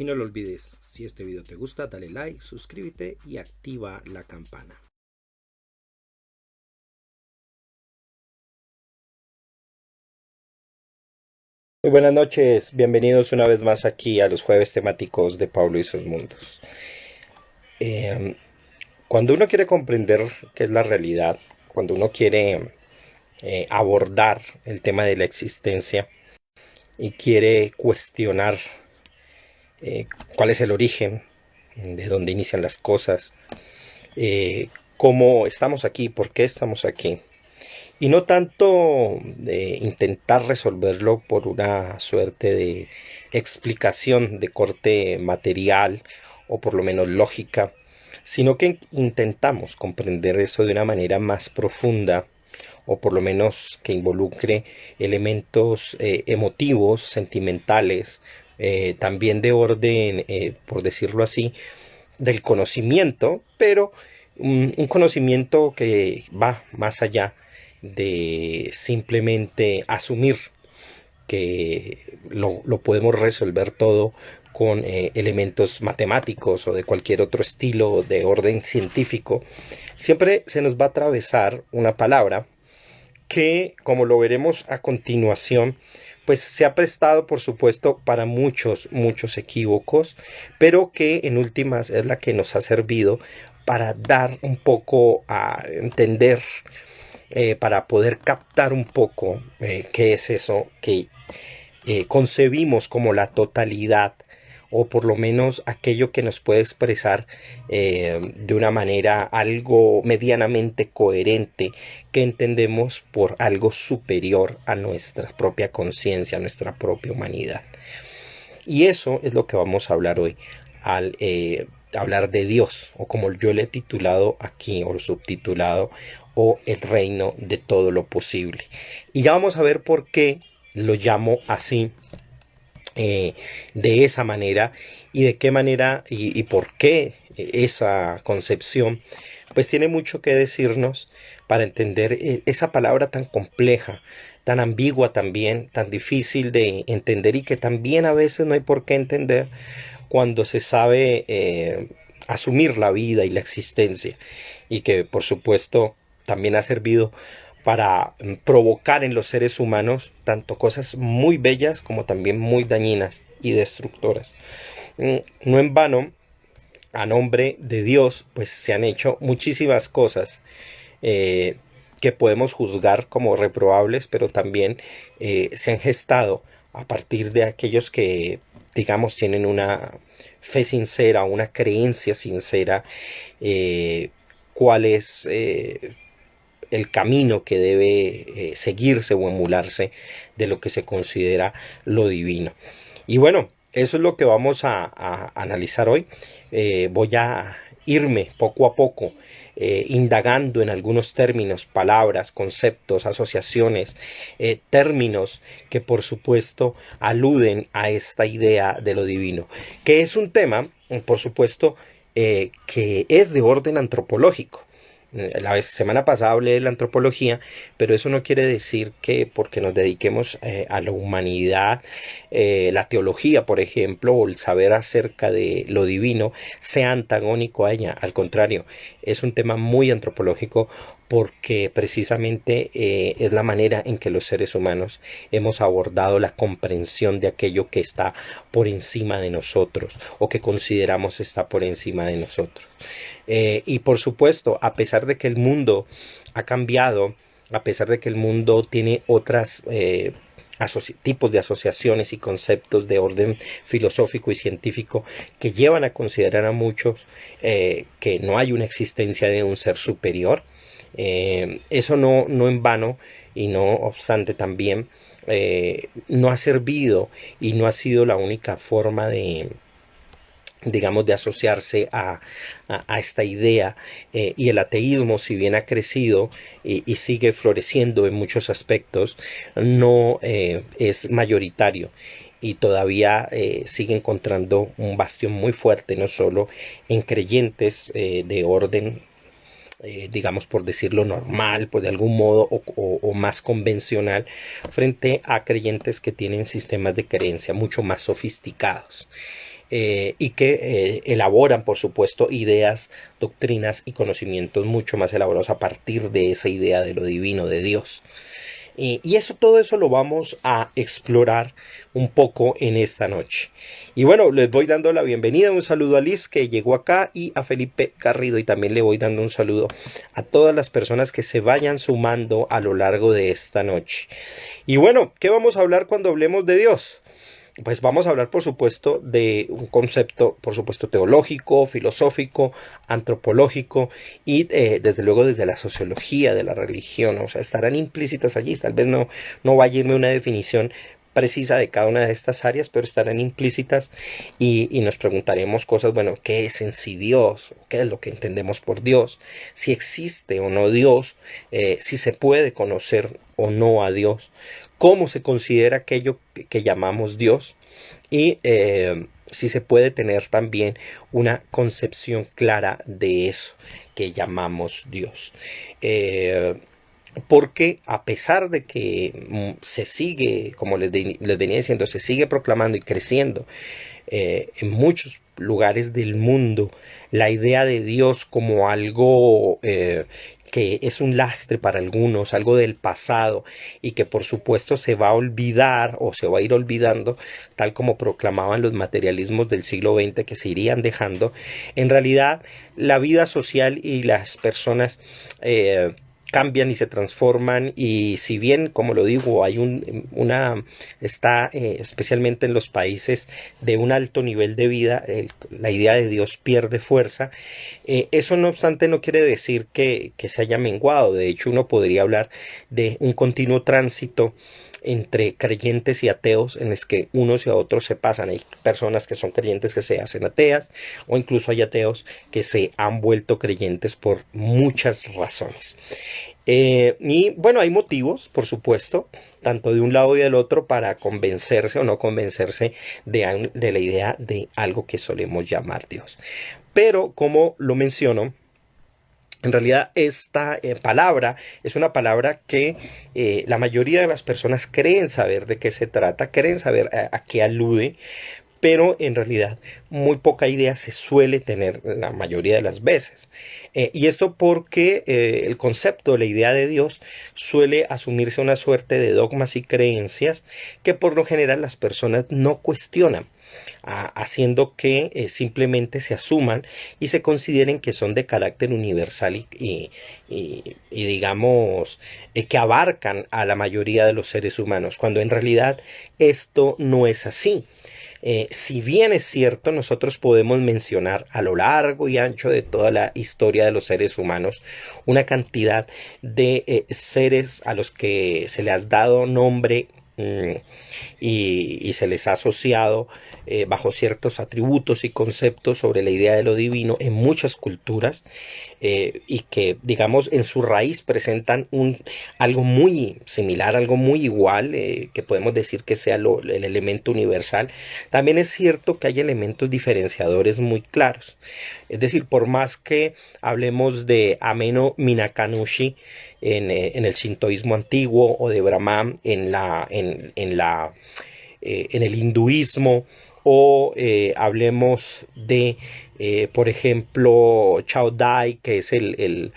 Y no lo olvides, si este video te gusta, dale like, suscríbete y activa la campana. Muy buenas noches, bienvenidos una vez más aquí a los jueves temáticos de Pablo y sus mundos. Cuando uno quiere comprender qué es la realidad, cuando uno quiere abordar el tema de la existencia y quiere cuestionar cuál es el origen, de dónde inician las cosas, cómo estamos aquí, por qué estamos aquí. Y no tanto intentar resolverlo por una suerte de explicación de corte material o por lo menos lógica, sino que intentamos comprender eso de una manera más profunda o por lo menos que involucre elementos emotivos, sentimentales, también de orden, por decirlo así, del conocimiento, pero un conocimiento que va más allá de simplemente asumir que lo podemos resolver todo con elementos matemáticos o de cualquier otro estilo de orden científico. Siempre se nos va a atravesar una palabra que, como lo veremos a continuación, pues se ha prestado, por supuesto, para muchos equívocos, pero que en últimas es la que nos ha servido para dar un poco a entender, para poder captar un poco qué es eso que concebimos como la totalidad, o por lo menos aquello que nos puede expresar de una manera algo medianamente coherente, que entendemos por algo superior a nuestra propia conciencia, a nuestra propia humanidad. Y eso es lo que vamos a hablar hoy al hablar de Dios, o como yo le he titulado aquí, o subtitulado, o el reino de todo lo posible. Y ya vamos a ver por qué lo llamo así, de esa manera, y de qué manera y por qué esa concepción pues tiene mucho que decirnos para entender esa palabra tan compleja, tan ambigua también, tan difícil de entender, y que también a veces no hay por qué entender cuando se sabe asumir la vida y la existencia, y que por supuesto también ha servido para provocar en los seres humanos tanto cosas muy bellas como también muy dañinas y destructoras. No en vano, a nombre de Dios, pues se han hecho muchísimas cosas que podemos juzgar como reprobables, pero también se han gestado a partir de aquellos que, digamos, tienen una fe sincera, una creencia sincera, cuál es el camino que debe seguirse o emularse de lo que se considera lo divino. Y bueno, eso es lo que vamos a analizar hoy. Voy a irme poco a poco indagando en algunos términos, palabras, conceptos, asociaciones, términos que por supuesto aluden a esta idea de lo divino, que es un tema, por supuesto, que es de orden antropológico. La semana pasada hablé de la antropología, pero eso no quiere decir que porque nos dediquemos a la humanidad, la teología, por ejemplo, o el saber acerca de lo divino, sea antagónico a ella. Al contrario, es un tema muy antropológico, porque precisamente es la manera en que los seres humanos hemos abordado la comprensión de aquello que está por encima de nosotros, o que consideramos está por encima de nosotros. Y por supuesto, a pesar de que el mundo ha cambiado, a pesar de que el mundo tiene otras tipos de asociaciones y conceptos de orden filosófico y científico que llevan a considerar a muchos que no hay una existencia de un ser superior, eso no en vano, y no obstante también no ha servido y no ha sido la única forma de, digamos, de asociarse a esta idea, y el ateísmo, si bien ha crecido y sigue floreciendo en muchos aspectos, no es mayoritario, y todavía sigue encontrando un bastión muy fuerte, no solo en creyentes de orden, digamos, por decirlo normal, pues de algún modo, o más convencional, frente a creyentes que tienen sistemas de creencia mucho más sofisticados. y que elaboran, por supuesto, ideas, doctrinas y conocimientos mucho más elaborados a partir de esa idea de lo divino, de Dios. Y eso, todo eso lo vamos a explorar un poco en esta noche. Y bueno, les voy dando la bienvenida, un saludo a Liz que llegó acá y a Felipe Garrido, y también le voy dando un saludo a todas las personas que se vayan sumando a lo largo de esta noche. Y bueno, ¿qué vamos a hablar cuando hablemos de Dios? Pues vamos a hablar, por supuesto, de un concepto, por supuesto, teológico, filosófico, antropológico y desde luego desde la sociología de la religión. O sea, estarán implícitas allí. Tal vez no vaya a irme una definición precisa de cada una de estas áreas, pero estarán implícitas y nos preguntaremos cosas, bueno, ¿qué es en sí Dios? ¿Qué es lo que entendemos por Dios? Si existe o no Dios, si se puede conocer o no a Dios, cómo se considera aquello que llamamos Dios y si se puede tener también una concepción clara de eso que llamamos Dios. Porque a pesar de que se sigue, como les venía diciendo, se sigue proclamando y creciendo en muchos lugares del mundo la idea de Dios como algo que es un lastre para algunos, algo del pasado y que por supuesto se va a olvidar o se va a ir olvidando, tal como proclamaban los materialismos del siglo XX que se irían dejando. En realidad, la vida social y las personas cambian y se transforman, y si bien, como lo digo, hay está especialmente en los países de un alto nivel de vida, la idea de Dios pierde fuerza. Eso no obstante no quiere decir que se haya menguado. De hecho, uno podría hablar de un continuo tránsito entre creyentes y ateos en los que unos y a otros se pasan. Hay personas que son creyentes que se hacen ateas, o incluso hay ateos que se han vuelto creyentes por muchas razones. Y bueno, hay motivos, por supuesto, tanto de un lado y del otro, para convencerse o no convencerse de la idea de algo que solemos llamar Dios. Pero, como lo menciono, en realidad esta palabra es una palabra que la mayoría de las personas creen saber de qué se trata, creen saber a qué alude, pero en realidad muy poca idea se suele tener la mayoría de las veces. Y esto porque el concepto, la idea de Dios, suele asumirse una suerte de dogmas y creencias que por lo general las personas no cuestionan, haciendo que simplemente se asuman y se consideren que son de carácter universal y digamos que abarcan a la mayoría de los seres humanos, cuando en realidad esto no es así. Si bien es cierto, nosotros podemos mencionar a lo largo y ancho de toda la historia de los seres humanos una cantidad de seres a los que se les ha dado nombre y se les ha asociado bajo ciertos atributos y conceptos sobre la idea de lo divino en muchas culturas, y que, digamos, en su raíz presentan algo muy similar, algo muy igual, que podemos decir que sea el elemento universal. También es cierto que hay elementos diferenciadores muy claros. Es decir, por más que hablemos de Ameno Minakanushi en el sintoísmo antiguo, o de Brahman en el hinduismo, o hablemos de, por ejemplo, Chao Dai, que es el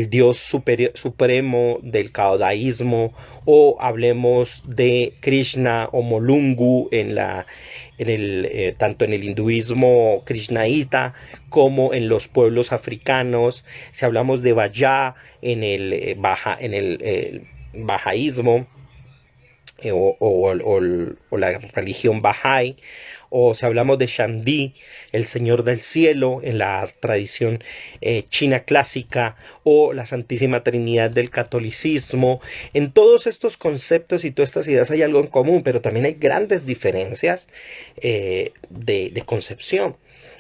dios supremo del caodaísmo, o hablemos de Krishna o Molungu tanto en el hinduismo krishnaíta como en los pueblos africanos. Si hablamos de Vajra en el bahaísmo, o la religión Bahá'í, o si hablamos de Shangdi, el Señor del Cielo, en la tradición china clásica, o la Santísima Trinidad del catolicismo. En todos estos conceptos y todas estas ideas hay algo en común, pero también hay grandes diferencias de concepción.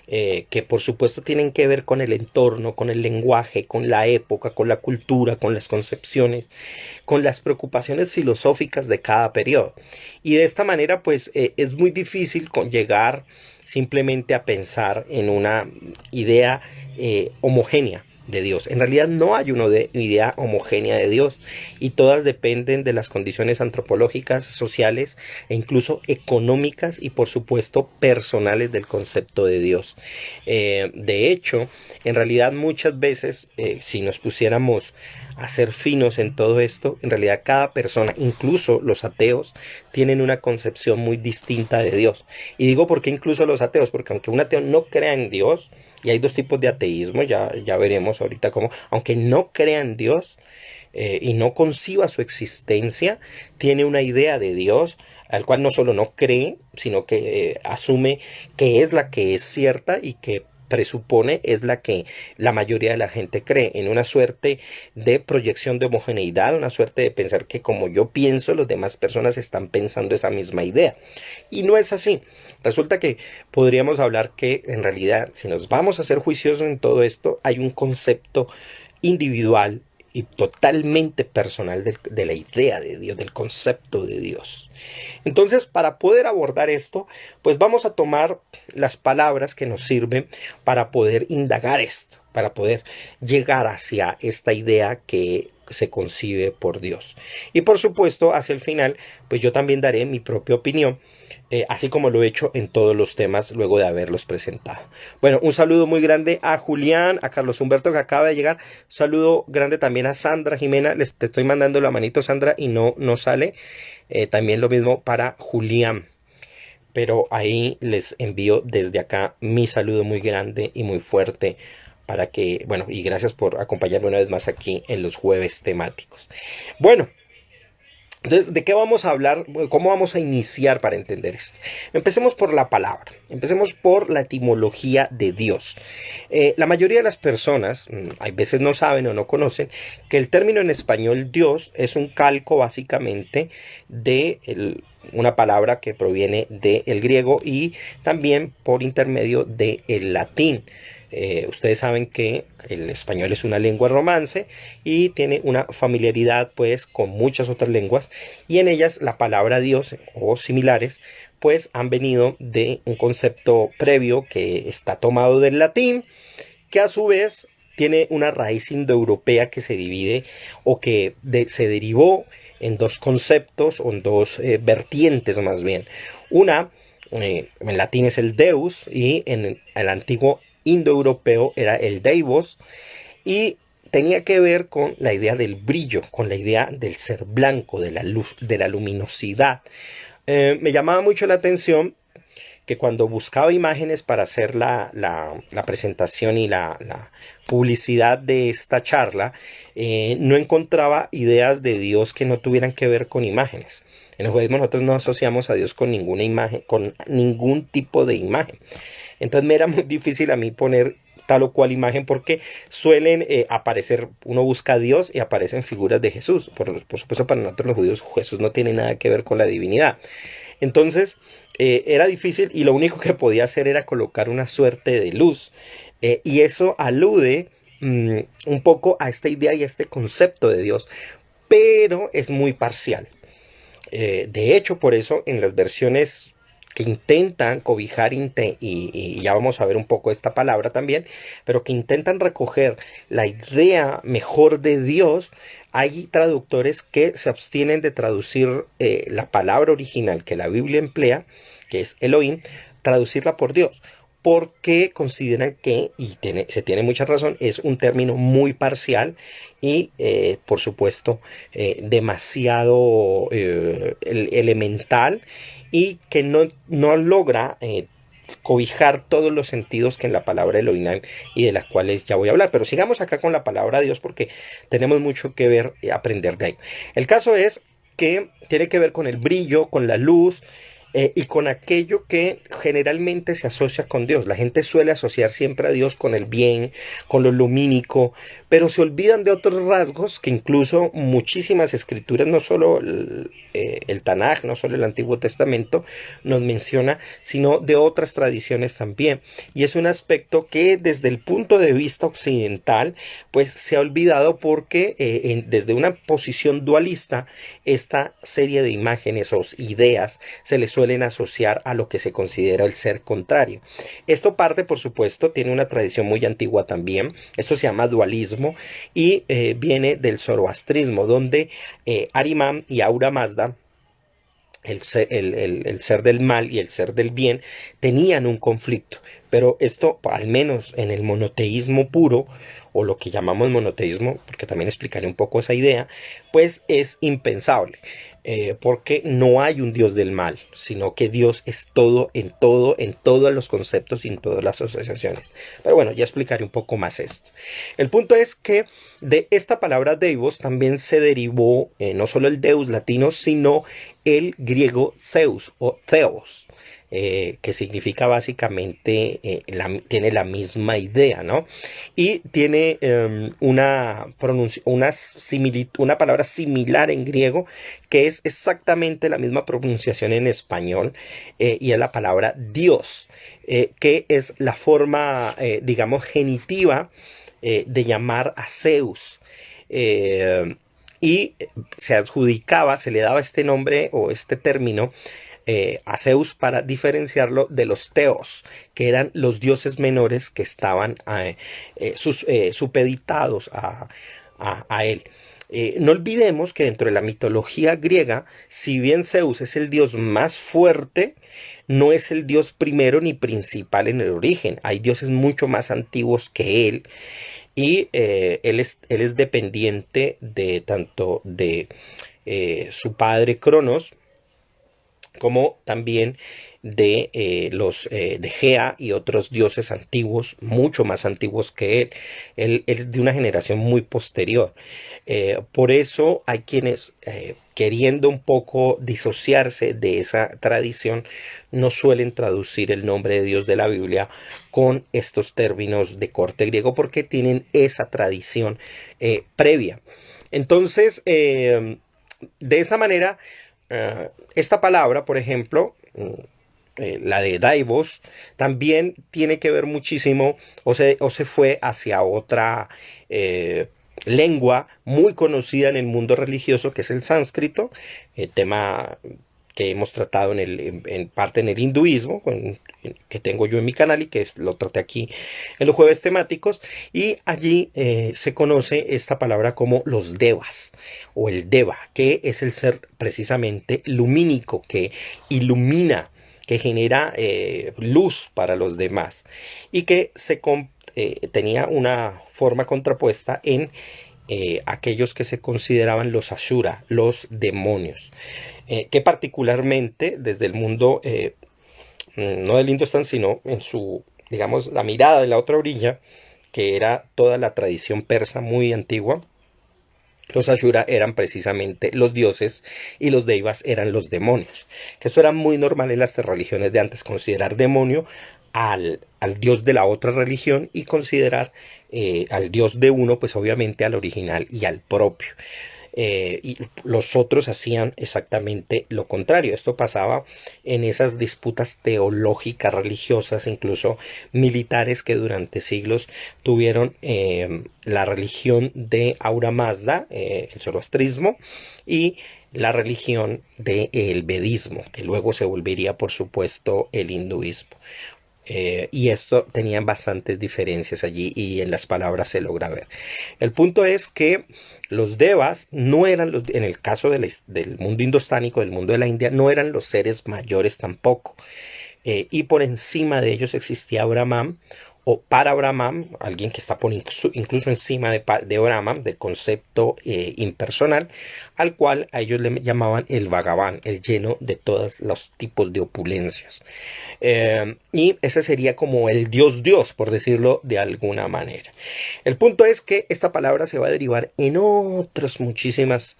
Que por supuesto tienen que ver con el entorno, con el lenguaje, con la época, con la cultura, con las concepciones, con las preocupaciones filosóficas de cada periodo. Y de esta manera, pues es muy difícil llegar simplemente a pensar en una idea homogénea de Dios. En realidad no hay una idea homogénea de Dios y todas dependen de las condiciones antropológicas, sociales e incluso económicas y por supuesto personales del concepto de Dios. De hecho, en realidad muchas veces si nos pusiéramos a ser finos en todo esto, en realidad cada persona, incluso los ateos, tienen una concepción muy distinta de Dios. Y digo por qué incluso los ateos, porque aunque un ateo no crea en Dios, y hay dos tipos de ateísmo, ya veremos ahorita cómo, aunque no crea en Dios y no conciba su existencia, tiene una idea de Dios al cual no solo no cree, sino que asume que es la que es cierta y que presupone es la que la mayoría de la gente cree, en una suerte de proyección de homogeneidad, una suerte de pensar que como yo pienso, las demás personas están pensando esa misma idea. Y no es así. Resulta que podríamos hablar que en realidad, si nos vamos a ser juiciosos en todo esto, hay un concepto individual y totalmente personal de la idea de Dios, del concepto de Dios. Entonces, para poder abordar esto, pues vamos a tomar las palabras que nos sirven para poder indagar esto, para poder llegar hacia esta idea que se concibe por Dios. Y por supuesto, hacia el final, pues yo también daré mi propia opinión, así como lo he hecho en todos los temas luego de haberlos presentado. Bueno, un saludo muy grande a Julián, a Carlos Humberto que acaba de llegar. Un saludo grande también a Sandra Jimena. Te estoy mandando la manito, Sandra, y no sale. También lo mismo para Julián. Pero ahí les envío desde acá mi saludo muy grande y muy fuerte para que, bueno, y gracias por acompañarme una vez más aquí en los jueves temáticos. Bueno. Entonces, ¿de qué vamos a hablar? ¿Cómo vamos a iniciar para entender esto? Empecemos por la palabra, empecemos por la etimología de Dios. La mayoría de las personas, a veces no saben o no conocen, que el término en español Dios es un calco básicamente de una palabra que proviene del griego y también por intermedio del latín. Ustedes saben que el español es una lengua romance y tiene una familiaridad pues con muchas otras lenguas y en ellas la palabra Dios o similares pues han venido de un concepto previo que está tomado del latín, que a su vez tiene una raíz indoeuropea que se divide o que se derivó en dos conceptos o en dos vertientes más bien. Una en latín es el Deus y en el antiguo indoeuropeo era el Deivos y tenía que ver con la idea del brillo, con la idea del ser blanco, de la luz, de la luminosidad. Me llamaba mucho la atención que cuando buscaba imágenes para hacer la presentación y la publicidad de esta charla, no encontraba ideas de Dios que no tuvieran que ver con imágenes. En el judaísmo nosotros no asociamos a Dios con ninguna imagen, con ningún tipo de imagen. Entonces me era muy difícil a mí poner tal o cual imagen porque suelen aparecer, uno busca a Dios y aparecen figuras de Jesús. Por supuesto para nosotros los judíos Jesús no tiene nada que ver con la divinidad. Entonces era difícil y lo único que podía hacer era colocar una suerte de luz. Y eso alude un poco a esta idea y a este concepto de Dios, pero es muy parcial. De hecho, por eso en las versiones que intentan cobijar y ya vamos a ver un poco esta palabra también, pero que intentan recoger la idea mejor de Dios, hay traductores que se abstienen de traducir la palabra original que la Biblia emplea, que es Elohim, traducirla por Dios, porque consideran que, y se tiene mucha razón, es un término muy parcial y por supuesto demasiado elemental y que no logra cobijar todos los sentidos que en la palabra Elohim y de las cuales ya voy a hablar. Pero sigamos acá con la palabra Dios porque tenemos mucho que ver y aprender de ahí. El caso es que tiene que ver con el brillo, con la luz, y con aquello que generalmente se asocia con Dios. La gente suele asociar siempre a Dios con el bien, con lo lumínico, pero se olvidan de otros rasgos que incluso muchísimas escrituras, no solo el Tanaj, no solo el Antiguo Testamento, nos menciona, sino de otras tradiciones también. Y es un aspecto que desde el punto de vista occidental, pues se ha olvidado porque desde una posición dualista, esta serie de imágenes o ideas se les suelen asociar a lo que se considera el ser contrario. Esto parte, por supuesto, tiene una tradición muy antigua también. Esto se llama dualismo y viene del zoroastrismo, donde Ahriman y Ahura Mazda, el ser del mal y el ser del bien, tenían un conflicto. Pero esto, al menos en el monoteísmo puro, o lo que llamamos monoteísmo, porque también explicaré un poco esa idea, pues es impensable. Porque no hay un Dios del mal, sino que Dios es todo, en todos los conceptos y en todas las asociaciones. Pero bueno, ya explicaré un poco más esto. El punto es que de esta palabra deivos también se derivó no solo el deus latino, sino el griego Zeus o Theos. Que significa básicamente, tiene la misma idea, ¿no? Y tiene una palabra similar en griego, que es exactamente la misma pronunciación en español, y es la palabra Dios, que es la forma, digamos, genitiva de llamar a Zeus. Y se adjudicaba, se le daba este nombre o este término a Zeus para diferenciarlo de los teos, que eran los dioses menores que estaban supeditados a él. No olvidemos que dentro de la mitología griega, si bien Zeus es el dios más fuerte, no es el dios primero ni principal en el origen. Hay dioses mucho más antiguos que él. Y él es dependiente de tanto de su padre Cronos, como también de los de Gea y otros dioses antiguos, mucho más antiguos que él. Él es de una generación muy posterior. Por eso hay quienes, queriendo un poco disociarse de esa tradición, no suelen traducir el nombre de Dios de la Biblia con estos términos de corte griego, porque tienen esa tradición previa. Entonces, de esa manera, esta palabra, por ejemplo, la de Daivos, también tiene que ver muchísimo, o se fue hacia otra lengua muy conocida en el mundo religioso, que es el sánscrito, tema que hemos tratado en parte en el hinduismo, que tengo yo en mi canal y que lo traté aquí en los jueves temáticos, y allí se conoce esta palabra como los devas o el deva, que es el ser precisamente lumínico, que ilumina, que genera luz para los demás, y que tenía una forma contrapuesta en aquellos que se consideraban los Ashura, los demonios, que particularmente desde el mundo, no del Hindustán, sino en su, digamos, la mirada de la otra orilla, que era toda la tradición persa muy antigua, los Ashura eran precisamente los dioses y los Devas eran los demonios. Que eso era muy normal en las religiones de antes, considerar demonio al dios de la otra religión y considerar al dios de uno, pues obviamente al original y al propio. Y los otros hacían exactamente lo contrario. Esto pasaba en esas disputas teológicas, religiosas, incluso militares, que durante siglos tuvieron la religión de Ahura Mazda, el zoroastrismo, y la religión del vedismo, que luego se volvería, por supuesto, el hinduismo. Y esto tenían bastantes diferencias allí y en las palabras se logra ver. El punto es que los devas no eran, en el caso del mundo indostánico, del mundo de la India, no eran los seres mayores tampoco. Y por encima de ellos existía Brahman, o para Brahman, alguien que está incluso encima de Brahman, del concepto impersonal, al cual a ellos le llamaban el Bhagavan, el lleno de todos los tipos de opulencias. Y ese sería como el Dios, por decirlo de alguna manera. El punto es que esta palabra se va a derivar en otras muchísimas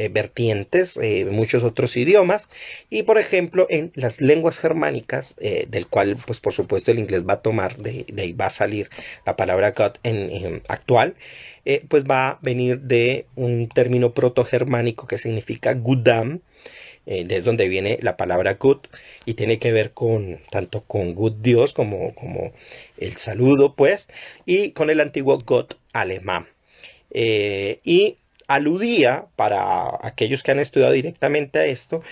vertientes, muchos otros idiomas, y por ejemplo en las lenguas germánicas, del cual pues por supuesto el inglés va a tomar, de ahí va a salir la palabra God en actual, pues va a venir de un término protogermánico que significa Gudam, desde donde viene la palabra good, y tiene que ver tanto con good Dios como el saludo, pues, y con el antiguo God alemán. Y aludía, para aquellos que han estudiado directamente a esto,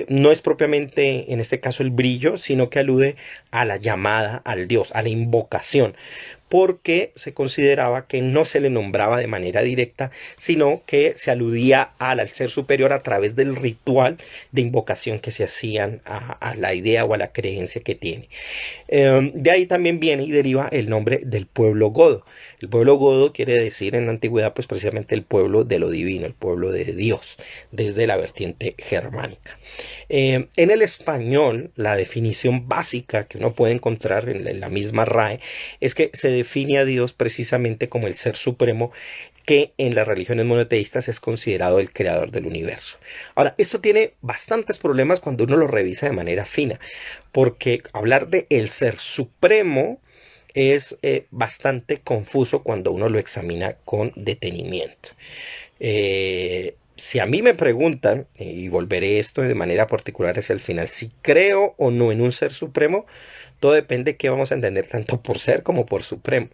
no es propiamente en este caso el brillo, sino que alude a la llamada al Dios, a la invocación, porque se consideraba que no se le nombraba de manera directa, sino que se aludía al ser superior a través del ritual de invocación que se hacían a la idea o a la creencia que tiene. De ahí también viene y deriva el nombre del pueblo godo. El pueblo godo quiere decir en la antigüedad pues precisamente el pueblo de lo divino, el pueblo de Dios, desde la vertiente germánica. En el español, la definición básica que uno puede encontrar en la misma RAE es que se define a Dios precisamente como el ser supremo que en las religiones monoteístas es considerado el creador del universo. Ahora, esto tiene bastantes problemas cuando uno lo revisa de manera fina, porque hablar de el ser supremo es bastante confuso cuando uno lo examina con detenimiento. Si a mí me preguntan, y volveré esto de manera particular hacia el final, si creo o no en un ser supremo, todo depende de qué vamos a entender tanto por ser como por supremo.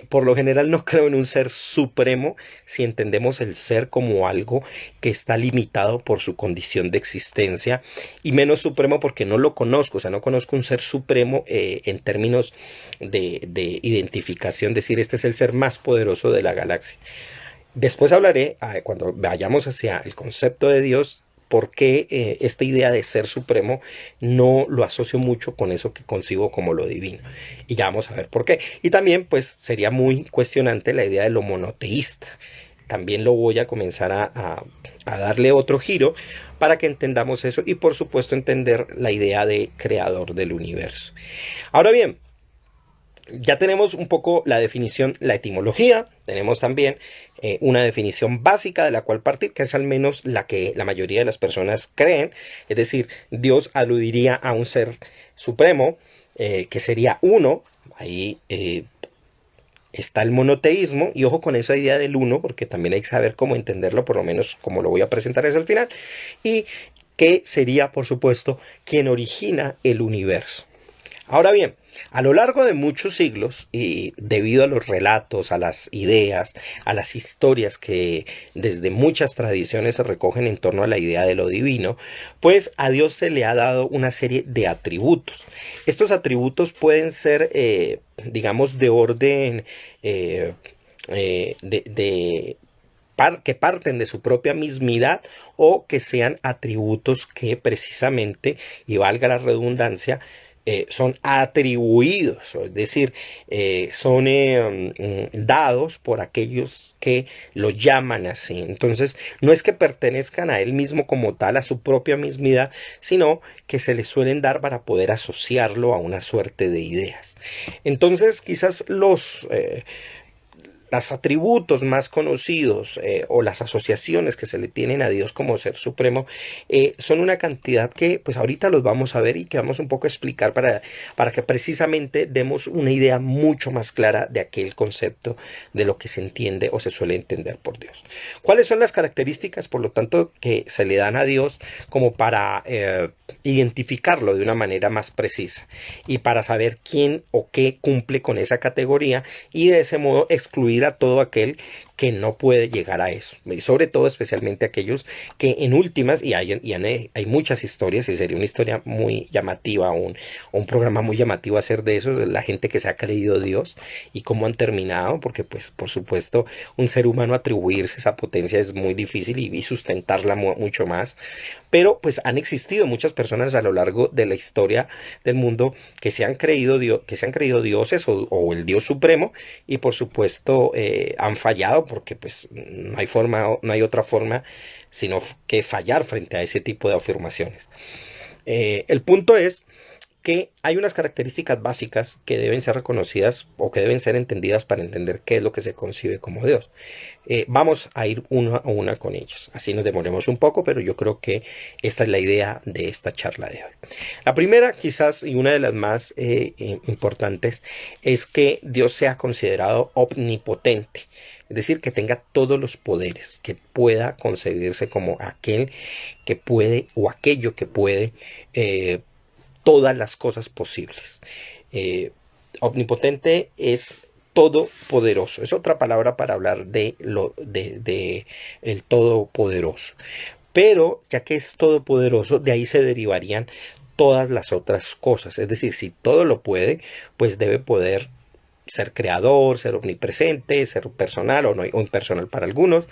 Por lo general no creo en un ser supremo si entendemos el ser como algo que está limitado por su condición de existencia, y menos supremo porque no lo conozco, o sea, no conozco un ser supremo en términos de identificación, decir este es el ser más poderoso de la galaxia. Después hablaré, cuando vayamos hacia el concepto de Dios, por qué esta idea de ser supremo no lo asocio mucho con eso que concibo como lo divino. Y ya vamos a ver por qué. Y también, pues, sería muy cuestionante la idea de lo monoteísta. También lo voy a comenzar a darle otro giro para que entendamos eso y, por supuesto, entender la idea de creador del universo. Ahora bien, ya tenemos un poco la definición, la etimología, tenemos también una definición básica de la cual partir, que es al menos la que la mayoría de las personas creen, es decir, Dios aludiría a un ser supremo, que sería uno, ahí está el monoteísmo, y ojo con esa idea del uno, porque también hay que saber cómo entenderlo, por lo menos como lo voy a presentar es al final, y que sería, por supuesto, quien origina el universo. Ahora bien, a lo largo de muchos siglos, y debido a los relatos, a las ideas, a las historias que desde muchas tradiciones se recogen en torno a la idea de lo divino, pues a Dios se le ha dado una serie de atributos. Estos atributos pueden ser, digamos, de orden que parten de su propia mismidad, o que sean atributos que precisamente, y valga la redundancia, son atribuidos, es decir, son dados por aquellos que lo llaman así. Entonces, no es que pertenezcan a él mismo como tal, a su propia mismidad, sino que se le suelen dar para poder asociarlo a una suerte de ideas. Entonces, quizás los atributos más conocidos, o las asociaciones que se le tienen a Dios como ser supremo, son una cantidad que pues ahorita los vamos a ver y que vamos un poco a explicar para que precisamente demos una idea mucho más clara de aquel concepto de lo que se entiende o se suele entender por Dios. ¿Cuáles son las características, por lo tanto, que se le dan a Dios como para identificarlo de una manera más precisa y para saber quién o qué cumple con esa categoría, y de ese modo excluir a todo aquel que no puede llegar a eso, y sobre todo especialmente aquellos que en últimas, y hay muchas historias, y sería una historia muy llamativa, un programa muy llamativo hacer de eso, de la gente que se ha creído Dios y cómo han terminado, porque pues por supuesto un ser humano atribuirse esa potencia es muy difícil, y sustentarla mucho más, pero pues han existido muchas personas a lo largo de la historia del mundo que se han creído dioses, o el Dios supremo, y por supuesto han fallado, porque pues no hay otra forma sino que fallar frente a ese tipo de afirmaciones. El punto es que hay unas características básicas que deben ser reconocidas o que deben ser entendidas para entender qué es lo que se concibe como Dios. Vamos a ir una a una con ellos. Así nos demoremos un poco, pero yo creo que esta es la idea de esta charla de hoy. La primera, quizás, y una de las más importantes, es que Dios sea considerado omnipotente. Es decir, que tenga todos los poderes, que pueda concebirse como aquel que puede, o aquello que puede, todas las cosas posibles. Omnipotente es todopoderoso. Es otra palabra para hablar de el todopoderoso. Pero ya que es todopoderoso, de ahí se derivarían todas las otras cosas. Es decir, si todo lo puede, pues debe poder ser creador, ser omnipresente, ser personal o, no, o impersonal para algunos.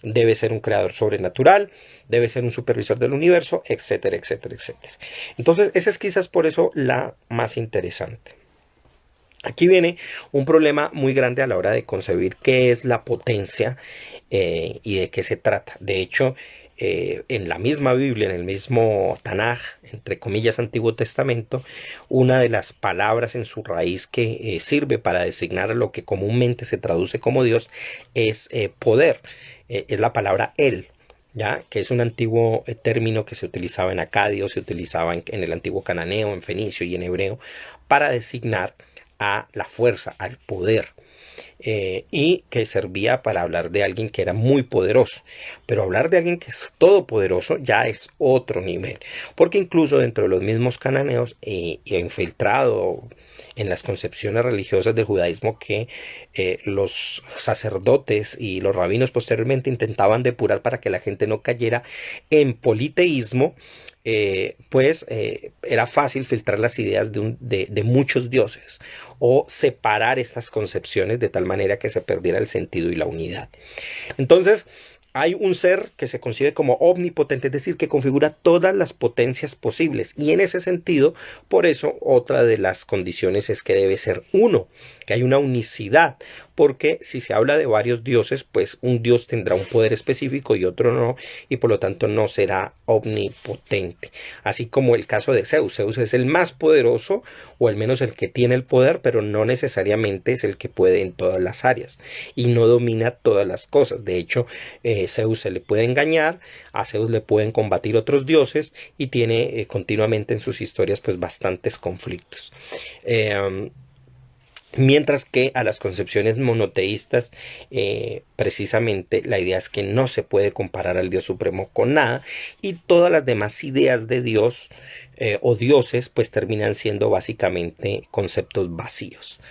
Debe ser un creador sobrenatural, debe ser un supervisor del universo, etcétera, etcétera, etcétera. Entonces, esa es quizás por eso la más interesante. Aquí viene un problema muy grande a la hora de concebir qué es la potencia y de qué se trata. De hecho, en la misma Biblia, en el mismo Tanaj, entre comillas, Antiguo Testamento, una de las palabras en su raíz que sirve para designar a lo que comúnmente se traduce como Dios es poder. Es la palabra El. ¿Ya? Que es un antiguo término que se utilizaba en acadio, se utilizaba en el antiguo cananeo, en fenicio y en hebreo para designar a la fuerza, al poder. Y que servía para hablar de alguien que era muy poderoso. Pero hablar de alguien que es todopoderoso ya es otro nivel. Porque incluso dentro de los mismos cananeos infiltrado en las concepciones religiosas del judaísmo que los sacerdotes y los rabinos posteriormente intentaban depurar para que la gente no cayera en politeísmo, era fácil filtrar las ideas de muchos dioses o separar estas concepciones de tal manera que se perdiera el sentido y la unidad. Entonces, hay un ser que se concibe como omnipotente, es decir, que configura todas las potencias posibles. Y en ese sentido, por eso, otra de las condiciones es que debe ser uno, que hay una unicidad. Porque si se habla de varios dioses, pues un dios tendrá un poder específico y otro no, y por lo tanto no será omnipotente. Así como el caso de Zeus. Zeus es el más poderoso, o al menos el que tiene el poder, pero no necesariamente es el que puede en todas las áreas y no domina todas las cosas. De hecho, Zeus se le puede engañar, a Zeus le pueden combatir otros dioses y tiene continuamente en sus historias pues bastantes conflictos. Mientras que a las concepciones monoteístas, precisamente la idea es que no se puede comparar al Dios Supremo con nada y todas las demás ideas de Dios o dioses pues terminan siendo básicamente conceptos vacíos.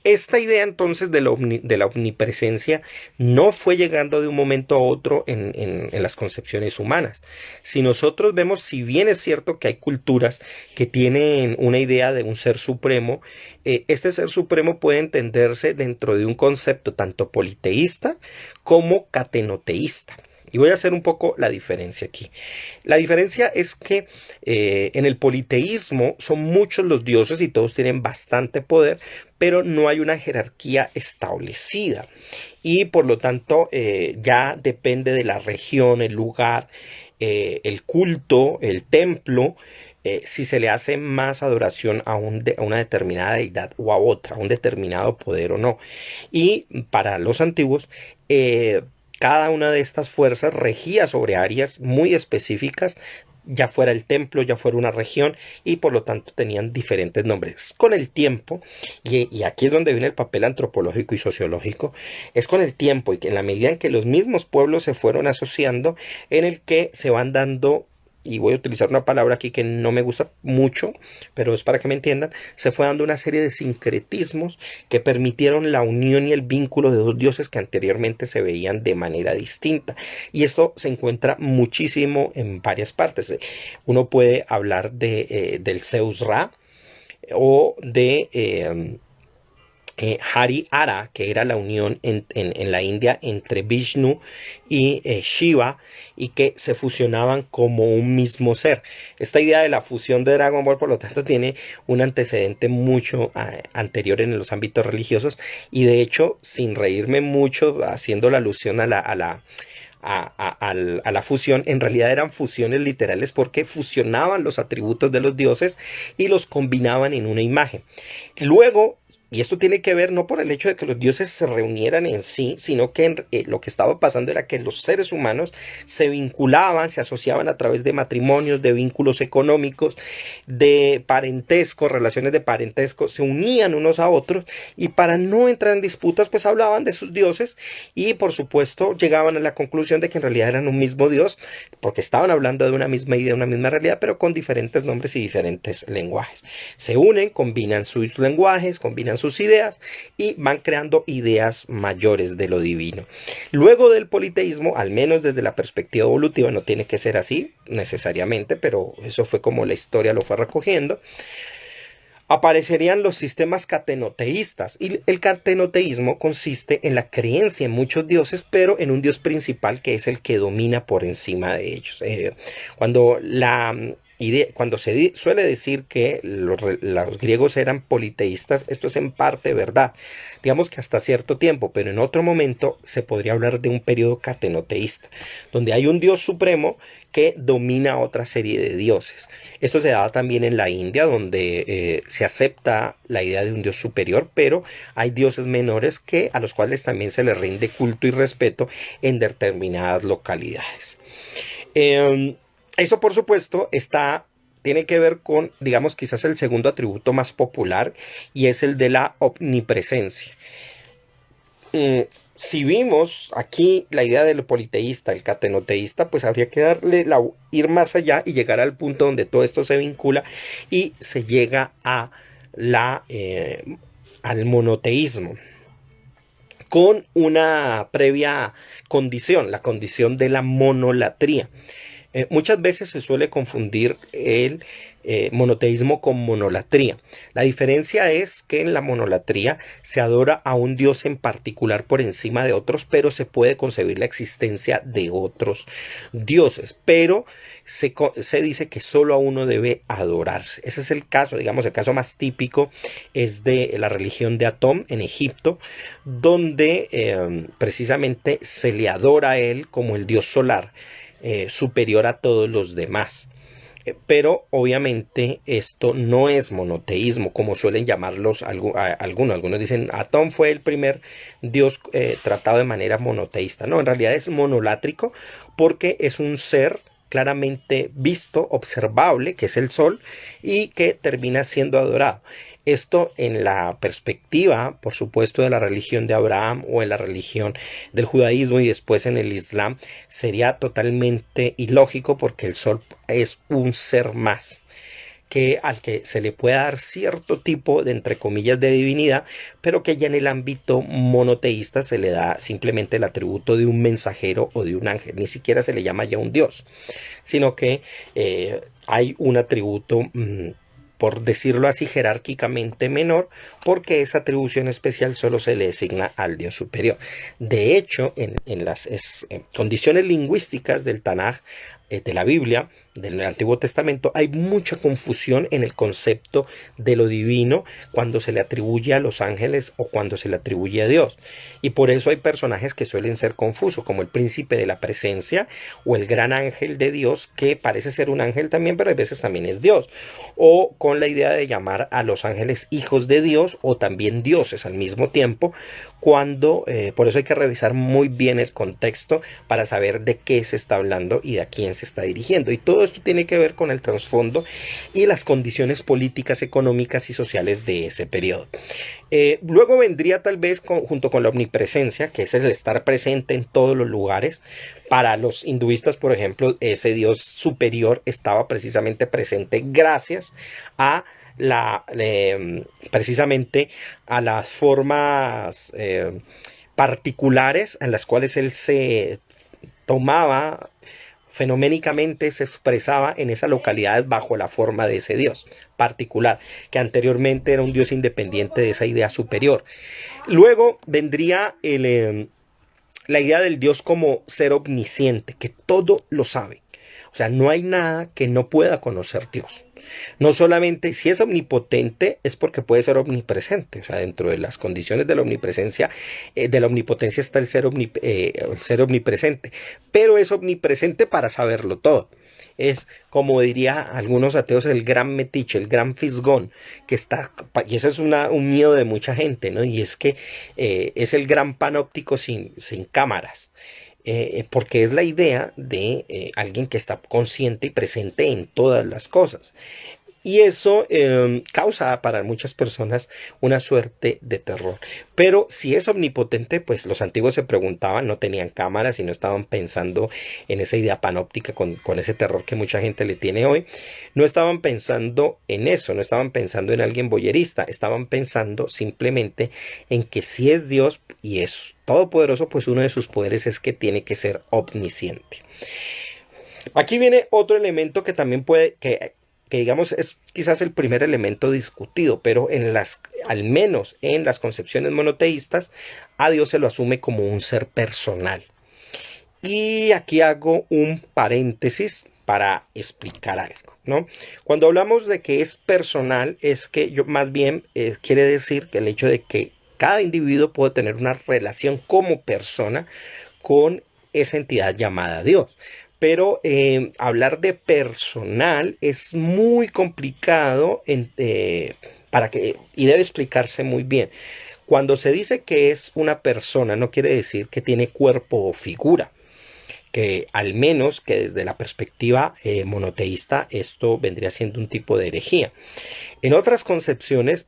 Esta idea entonces de la omnipresencia no fue llegando de un momento a otro en las concepciones humanas. Si nosotros vemos, si bien es cierto que hay culturas que tienen una idea de un ser supremo, este ser supremo puede entenderse dentro de un concepto tanto politeísta como catenoteísta. Y voy a hacer un poco la diferencia aquí. La diferencia es que en el politeísmo son muchos los dioses y todos tienen bastante poder, pero no hay una jerarquía establecida. Y por lo tanto ya depende de la región, el lugar, el culto, el templo, si se le hace más adoración a una determinada deidad o a otra, a un determinado poder o no. Y para los antiguos, cada una de estas fuerzas regía sobre áreas muy específicas, ya fuera el templo, ya fuera una región, y por lo tanto tenían diferentes nombres. Con el tiempo, y aquí es donde viene el papel antropológico y sociológico, es con el tiempo y que en la medida en que los mismos pueblos se fueron asociando, en el que se van dando, y voy a utilizar una palabra aquí que no me gusta mucho, pero es para que me entiendan, se fue dando una serie de sincretismos que permitieron la unión y el vínculo de dos dioses que anteriormente se veían de manera distinta. Y esto se encuentra muchísimo en varias partes. Uno puede hablar del Zeus Ra o de Hari Ara, que era la unión en la India entre Vishnu y Shiva, y que se fusionaban como un mismo ser. Esta idea de la fusión de Dragon Ball, por lo tanto, tiene un antecedente mucho anterior en los ámbitos religiosos, y de hecho, sin reírme mucho, haciendo la alusión a la fusión, en realidad eran fusiones literales porque fusionaban los atributos de los dioses y los combinaban en una imagen. Luego, y esto tiene que ver no por el hecho de que los dioses se reunieran en sí, sino que lo que estaba pasando era que los seres humanos se vinculaban, se asociaban a través de matrimonios, de vínculos económicos, de parentesco, relaciones de parentesco, se unían unos a otros y para no entrar en disputas pues hablaban de sus dioses y por supuesto llegaban a la conclusión de que en realidad eran un mismo dios porque estaban hablando de una misma idea, una misma realidad, pero con diferentes nombres y diferentes lenguajes. Se unen, combinan sus lenguajes, combinan sus sus ideas y van creando ideas mayores de lo divino. Luego del politeísmo, al menos desde la perspectiva evolutiva, no tiene que ser así necesariamente, pero eso fue como la historia lo fue recogiendo, aparecerían los sistemas catenoteístas. Y el catenoteísmo consiste en la creencia en muchos dioses, pero en un dios principal que es el que domina por encima de ellos. Cuando suele decir que los griegos eran politeístas, esto es en parte verdad, digamos que hasta cierto tiempo, pero en otro momento se podría hablar de un periodo catenoteísta, donde hay un dios supremo que domina otra serie de dioses. Esto se da también en la India, donde se acepta la idea de un dios superior, pero hay dioses menores a los cuales también se les rinde culto y respeto en determinadas localidades. Eso, por supuesto, tiene que ver con, digamos, quizás el segundo atributo más popular, y es el de la omnipresencia. Si vimos aquí la idea del politeísta, el catenoteísta, pues habría que ir más allá y llegar al punto donde todo esto se vincula y se llega al monoteísmo, con una previa condición, la condición de la monolatría. Muchas veces se suele confundir el monoteísmo con monolatría. La diferencia es que en la monolatría se adora a un dios en particular por encima de otros, pero se puede concebir la existencia de otros dioses, pero se dice que solo a uno debe adorarse. Ese es el caso, digamos, el caso más típico es de la religión de Atón en Egipto, donde precisamente se le adora a él como el dios solar, superior a todos los demás. Pero obviamente esto no es monoteísmo, como suelen llamarlos algunos. Algunos dicen Atón fue el primer dios tratado de manera monoteísta. No, en realidad es monolátrico, porque es un ser claramente visto, observable, que es el sol, y que termina siendo adorado. Esto en la perspectiva, por supuesto, de la religión de Abraham o en la religión del judaísmo y después en el islam, sería totalmente ilógico, porque el sol es un ser más al que se le puede dar cierto tipo de, entre comillas, de divinidad, pero que ya en el ámbito monoteísta se le da simplemente el atributo de un mensajero o de un ángel. Ni siquiera se le llama ya un dios, sino que hay un atributo, por decirlo así, jerárquicamente menor, porque esa atribución especial solo se le designa al Dios superior. De hecho, en las condiciones lingüísticas del Tanaj, de la Biblia, del Antiguo Testamento, hay mucha confusión en el concepto de lo divino cuando se le atribuye a los ángeles o cuando se le atribuye a Dios. Y por eso hay personajes que suelen ser confusos, como el príncipe de la presencia o el gran ángel de Dios, que parece ser un ángel también, pero a veces también es Dios. O con la idea de llamar a los ángeles hijos de Dios o también dioses al mismo tiempo, por eso hay que revisar muy bien el contexto para saber de qué se está hablando y a quién se está dirigiendo. Y todo esto tiene que ver con el trasfondo y las condiciones políticas, económicas y sociales de ese periodo. Luego vendría tal vez junto con la omnipresencia, que es el estar presente en todos los lugares. Para los hinduistas, por ejemplo, ese Dios superior estaba precisamente presente gracias a precisamente a las formas particulares en las cuales él se tomaba fenoménicamente, se expresaba en esas localidades bajo la forma de ese Dios particular, que anteriormente era un Dios independiente de esa idea superior. Luego vendría la idea del Dios como ser omnisciente, que todo lo sabe. O sea, no hay nada que no pueda conocer Dios. No solamente si es omnipotente, es porque puede ser omnipresente. O sea, dentro de las condiciones de la omnipresencia, de la omnipotencia está el ser omnipresente. Pero es omnipresente para saberlo todo. Es, como diría algunos ateos, el gran metiche, el gran fisgón, que está, y eso es un miedo de mucha gente, ¿no? Y es que es el gran panóptico sin cámaras. Porque es la idea de alguien que está consciente y presente en todas las cosas. Y eso causa para muchas personas una suerte de terror. Pero si es omnipotente, pues los antiguos se preguntaban, no tenían cámaras y no estaban pensando en esa idea panóptica con ese terror que mucha gente le tiene hoy. No estaban pensando en eso, no estaban pensando en alguien boyerista, estaban pensando simplemente en que si es Dios y es todopoderoso, pues uno de sus poderes es que tiene que ser omnisciente. Aquí viene otro elemento que también que digamos es quizás el primer elemento discutido, pero al menos en las concepciones monoteístas, a Dios se lo asume como un ser personal. Y aquí hago un paréntesis para explicar algo, ¿no? Cuando hablamos de que es personal, es que yo más bien quiere decir que el hecho de que cada individuo puede tener una relación como persona con esa entidad llamada Dios. Pero hablar de personal es muy complicado y debe explicarse muy bien. Cuando se dice que es una persona, no quiere decir que tiene cuerpo o figura, que al menos que desde la perspectiva monoteísta esto vendría siendo un tipo de herejía. En otras concepciones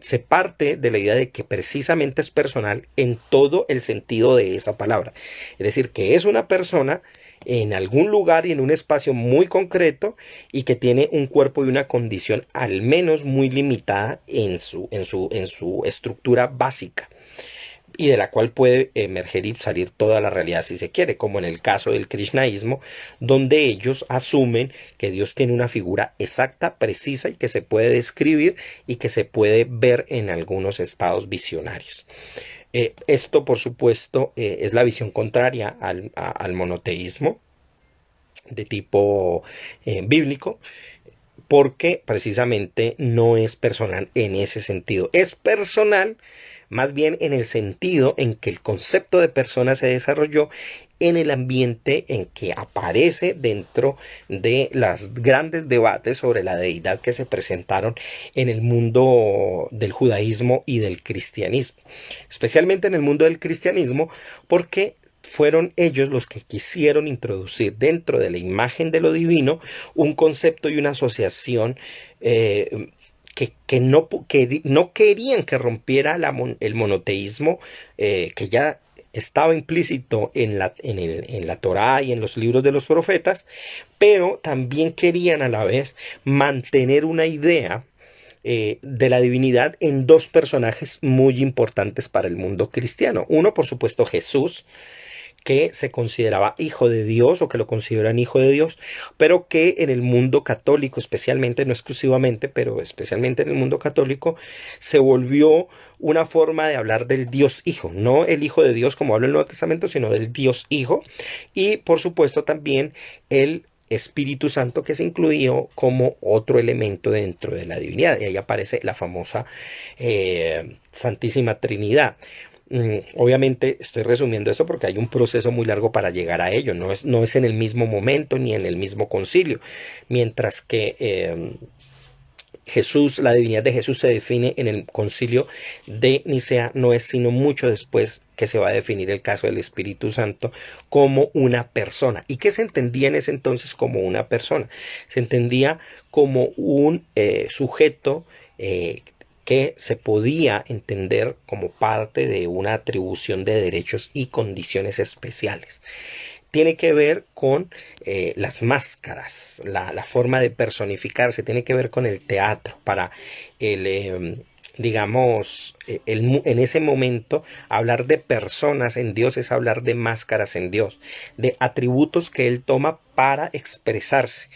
se parte de la idea de que precisamente es personal en todo el sentido de esa palabra. Es decir, que es una persona en algún lugar y en un espacio muy concreto y que tiene un cuerpo y una condición al menos muy limitada en su estructura básica, y de la cual puede emerger y salir toda la realidad si se quiere, como en el caso del krishnaísmo, donde ellos asumen que Dios tiene una figura exacta, precisa y que se puede describir y que se puede ver en algunos estados visionarios. Esto, por supuesto, es la visión contraria al monoteísmo de tipo bíblico, porque precisamente no es personal en ese sentido. Es personal más bien en el sentido en que el concepto de persona se desarrolló en el ambiente en que aparece dentro de los grandes debates sobre la deidad que se presentaron en el mundo del judaísmo y del cristianismo, especialmente en el mundo del cristianismo, porque fueron ellos los que quisieron introducir dentro de la imagen de lo divino un concepto y una asociación que no querían que rompiera el monoteísmo que ya estaba implícito en la Torá y en los libros de los profetas, pero también querían a la vez mantener una idea de la divinidad en dos personajes muy importantes para el mundo cristiano. Uno, por supuesto, Jesús, que se consideraba hijo de Dios o que lo consideran hijo de Dios, pero que en el mundo católico, especialmente, no exclusivamente, pero especialmente en el mundo católico, se volvió una forma de hablar del Dios Hijo, no el Hijo de Dios como habla el Nuevo Testamento, sino del Dios Hijo, y por supuesto también el Espíritu Santo, que se incluyó como otro elemento dentro de la divinidad, y ahí aparece la famosa Santísima Trinidad. Obviamente estoy resumiendo esto porque hay un proceso muy largo para llegar a ello, no es en el mismo momento ni en el mismo concilio, mientras que Jesús, la divinidad de Jesús se define en el concilio de Nicea, no es sino mucho después que se va a definir el caso del Espíritu Santo como una persona. ¿Y qué se entendía en ese entonces como una persona? Se entendía como un sujeto que se podía entender como parte de una atribución de derechos y condiciones especiales. Tiene que ver con las máscaras, la forma de personificarse, tiene que ver con el teatro, para digamos, en ese momento hablar de personas en Dios es hablar de máscaras en Dios, de atributos que Él toma para expresarse.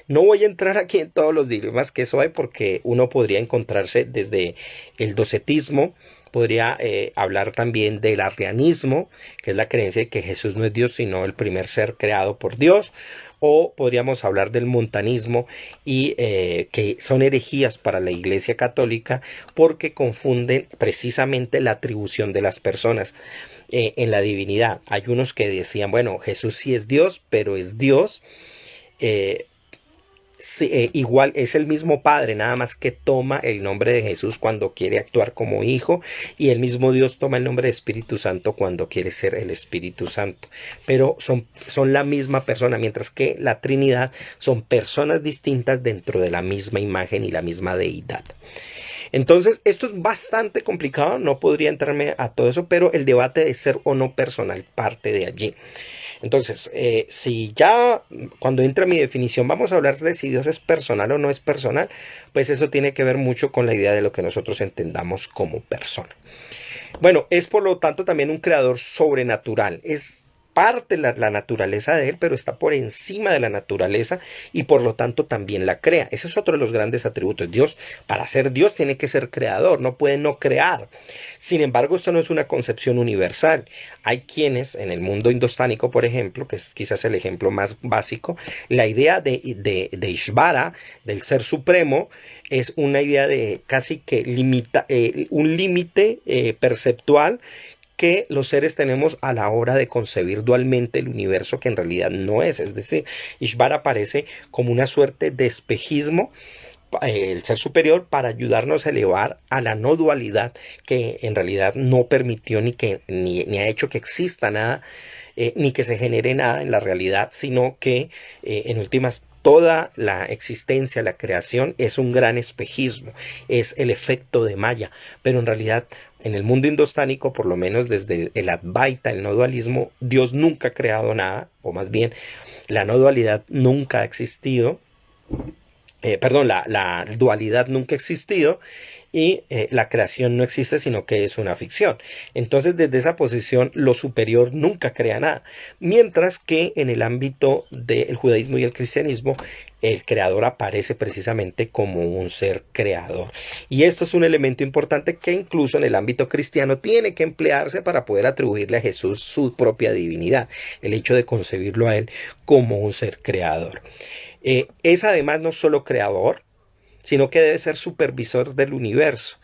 No voy a entrar aquí en todos los dilemas que eso hay, porque uno podría encontrarse desde el docetismo, podría hablar también del arrianismo, que es la creencia de que Jesús no es Dios, sino el primer ser creado por Dios, o podríamos hablar del montanismo, y que son herejías para la Iglesia Católica porque confunden precisamente la atribución de las personas en la divinidad. Hay unos que decían, bueno, Jesús sí es Dios, pero es Dios sí, igual es el mismo Padre, nada más que toma el nombre de Jesús cuando quiere actuar como hijo, y el mismo Dios toma el nombre de Espíritu Santo cuando quiere ser el Espíritu Santo. Pero son la misma persona, mientras que la Trinidad son personas distintas dentro de la misma imagen y la misma deidad. Entonces, esto es bastante complicado, no podría entrarme a todo eso, pero el debate de ser o no personal parte de allí. Entonces, si ya cuando entra mi definición vamos a hablar de si Dios es personal o no es personal, pues eso tiene que ver mucho con la idea de lo que nosotros entendamos como persona. Bueno, es por lo tanto también un creador sobrenatural, es parte de la naturaleza de él, pero está por encima de la naturaleza y por lo tanto también la crea. Ese es otro de los grandes atributos. Dios, para ser Dios, tiene que ser creador, no puede no crear. Sin embargo, esto no es una concepción universal. Hay quienes, en el mundo indostánico, por ejemplo, que es quizás el ejemplo más básico, la idea de Ishvara, del ser supremo, es una idea de casi que limita, un límite perceptual que los seres tenemos a la hora de concebir dualmente el universo, que en realidad no es. Es decir, Ishvara aparece como una suerte de espejismo, el ser superior, para ayudarnos a elevar a la no dualidad que en realidad no permitió ni ha hecho que exista nada, ni que se genere nada en la realidad, sino que en últimas toda la existencia, la creación es un gran espejismo, es el efecto de Maya, pero en realidad en el mundo indostánico, por lo menos desde el Advaita, el no dualismo, Dios nunca ha creado nada, o más bien la no dualidad nunca ha existido. La dualidad nunca ha existido, y la creación no existe, sino que es una ficción. Entonces, desde esa posición, lo superior nunca crea nada. Mientras que en el ámbito del judaísmo y el cristianismo, el creador aparece precisamente como un ser creador. Y esto es un elemento importante que incluso en el ámbito cristiano tiene que emplearse para poder atribuirle a Jesús su propia divinidad. El hecho de concebirlo a él como un ser creador. Es además no solo creador, sino que debe ser supervisor del universo,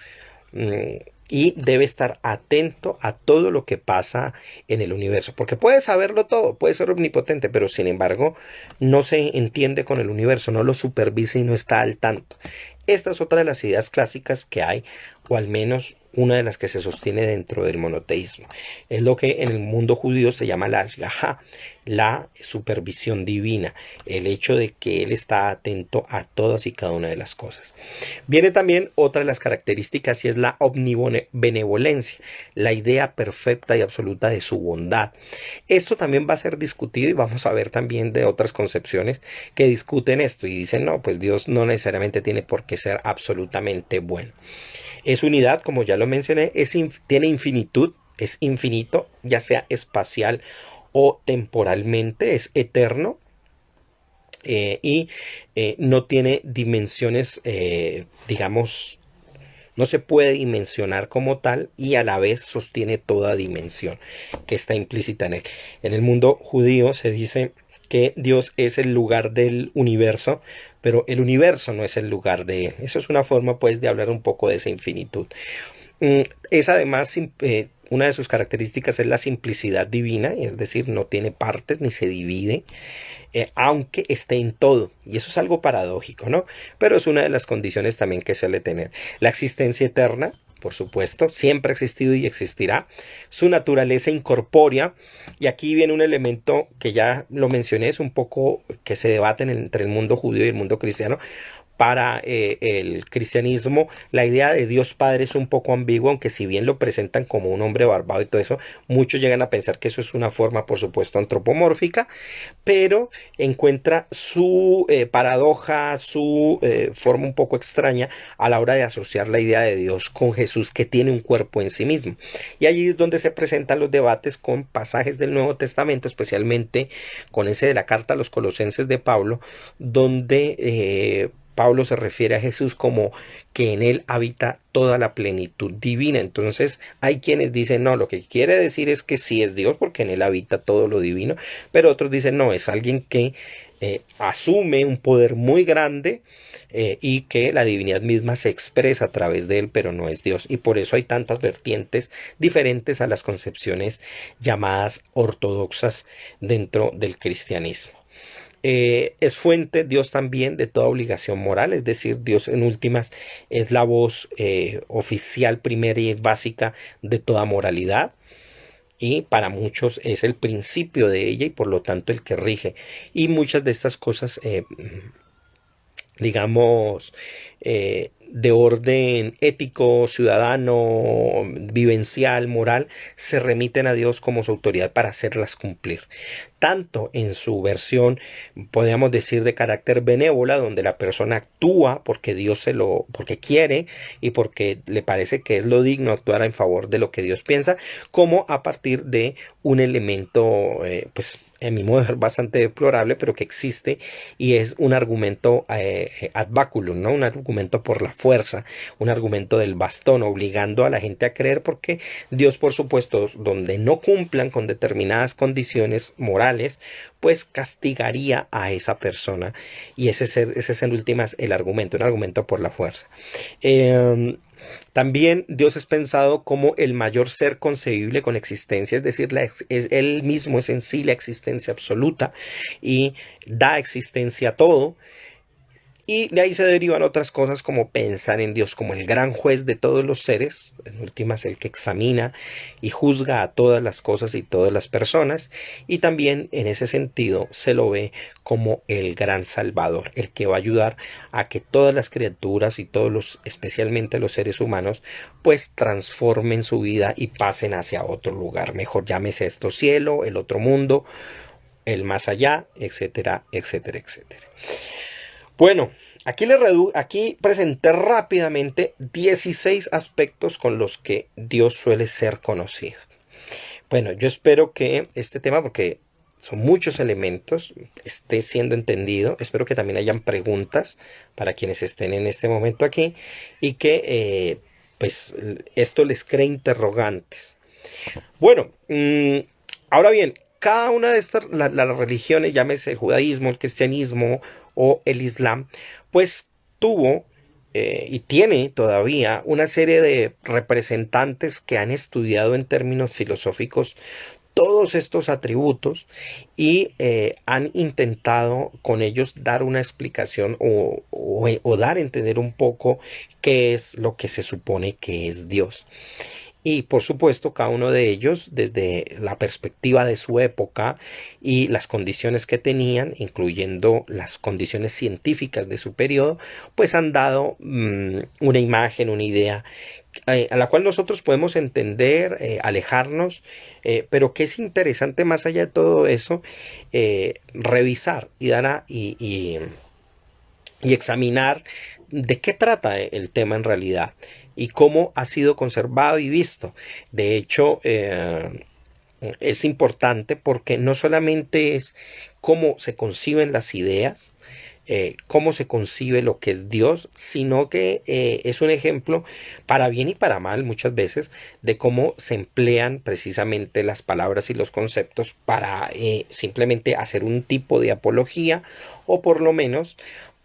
y debe estar atento a todo lo que pasa en el universo, porque puede saberlo todo, puede ser omnipotente, pero sin embargo no se entiende con el universo, no lo supervisa y no está al tanto. Esta es otra de las ideas clásicas que hay, o al menos una de las que se sostiene dentro del monoteísmo. Es lo que en el mundo judío se llama la Ashgaha, la supervisión divina, el hecho de que él está atento a todas y cada una de las cosas. Viene también otra de las características, y es la omnibenevolencia, la idea perfecta y absoluta de su bondad. Esto también va a ser discutido, y vamos a ver también de otras concepciones que discuten esto y dicen, no, pues Dios no necesariamente tiene por qué ser absolutamente bueno. Es unidad, como ya lo mencioné, tiene infinitud, es infinito, ya sea espacial o temporalmente, es eterno, y no tiene dimensiones, digamos, no se puede dimensionar como tal, y a la vez sostiene toda dimensión que está implícita en él. En el mundo judío se dice que Dios es el lugar del universo, pero el universo no es el lugar de él. Eso es una forma, pues, de hablar un poco de esa infinitud. Es además, una de sus características es la simplicidad divina, es decir, no tiene partes ni se divide, aunque esté en todo. Y eso es algo paradójico, ¿no? Pero es una de las condiciones también que suele tener. La existencia eterna, por supuesto, siempre ha existido y existirá. Su naturaleza incorpórea, y aquí viene un elemento que ya lo mencioné, es un poco que se debate entre el mundo judío y el mundo cristiano. Para el cristianismo, la idea de Dios Padre es un poco ambigua, aunque si bien lo presentan como un hombre barbado y todo eso, muchos llegan a pensar que eso es una forma, por supuesto, antropomórfica, pero encuentra su paradoja, su forma un poco extraña a la hora de asociar la idea de Dios con Jesús, que tiene un cuerpo en sí mismo. Y allí es donde se presentan los debates con pasajes del Nuevo Testamento, especialmente con ese de la carta a los Colosenses de Pablo, donde Pablo se refiere a Jesús como que en él habita toda la plenitud divina. Entonces hay quienes dicen, no, lo que quiere decir es que sí es Dios porque en él habita todo lo divino, pero otros dicen, no, es alguien que asume un poder muy grande, y que la divinidad misma se expresa a través de él, pero no es Dios. Y por eso hay tantas vertientes diferentes a las concepciones llamadas ortodoxas dentro del cristianismo. Es fuente Dios también de toda obligación moral, es decir, Dios en últimas es la voz oficial, primera y básica de toda moralidad. Y para muchos es el principio de ella y por lo tanto el que rige. Y muchas de estas cosas, digamos, de orden ético, ciudadano, vivencial, moral, se remiten a Dios como su autoridad para hacerlas cumplir. Tanto en su versión, podríamos decir, de carácter benévola, donde la persona actúa porque porque quiere y porque le parece que es lo digno actuar en favor de lo que Dios piensa, como a partir de un elemento, pues, en mi modo de ver bastante deplorable, pero que existe, y es un argumento ad baculum, ¿no? Un argumento por la fuerza, un argumento del bastón, obligando a la gente a creer, porque Dios, por supuesto, donde no cumplan con determinadas condiciones morales, pues castigaría a esa persona, y ese es en últimas el argumento, un argumento por la fuerza. También Dios es pensado como el mayor ser concebible con existencia, es decir, Él mismo es en sí la existencia absoluta y da existencia a todo. Y de ahí se derivan otras cosas como pensar en Dios como el gran juez de todos los seres, en últimas el que examina y juzga a todas las cosas y todas las personas, y también en ese sentido se lo ve como el gran salvador, el que va a ayudar a que todas las criaturas y especialmente los seres humanos, pues transformen su vida y pasen hacia otro lugar, mejor llámese esto cielo, el otro mundo, el más allá, etcétera, etcétera, etcétera. Bueno, aquí presenté rápidamente 16 aspectos con los que Dios suele ser conocido. Bueno, yo espero que este tema, porque son muchos elementos, esté siendo entendido. Espero que también hayan preguntas para quienes estén en este momento aquí y que pues esto les cree interrogantes. Bueno, ahora bien, cada una de estas, las religiones, llámese el judaísmo, el cristianismo o el islam, pues tuvo y tiene todavía una serie de representantes que han estudiado en términos filosóficos todos estos atributos y han intentado con ellos dar una explicación o dar a entender un poco qué es lo que se supone que es Dios. Y por supuesto, cada uno de ellos, desde la perspectiva de su época y las condiciones que tenían, incluyendo las condiciones científicas de su periodo, pues han dado una imagen, una idea a la cual nosotros podemos entender, alejarnos, pero que es interesante más allá de todo eso, revisar y examinar de qué trata el tema en realidad y cómo ha sido conservado y visto. De hecho, es importante porque no solamente es cómo se conciben las ideas, cómo se concibe lo que es Dios, sino que es un ejemplo para bien y para mal muchas veces de cómo se emplean precisamente las palabras y los conceptos para simplemente hacer un tipo de apología o por lo menos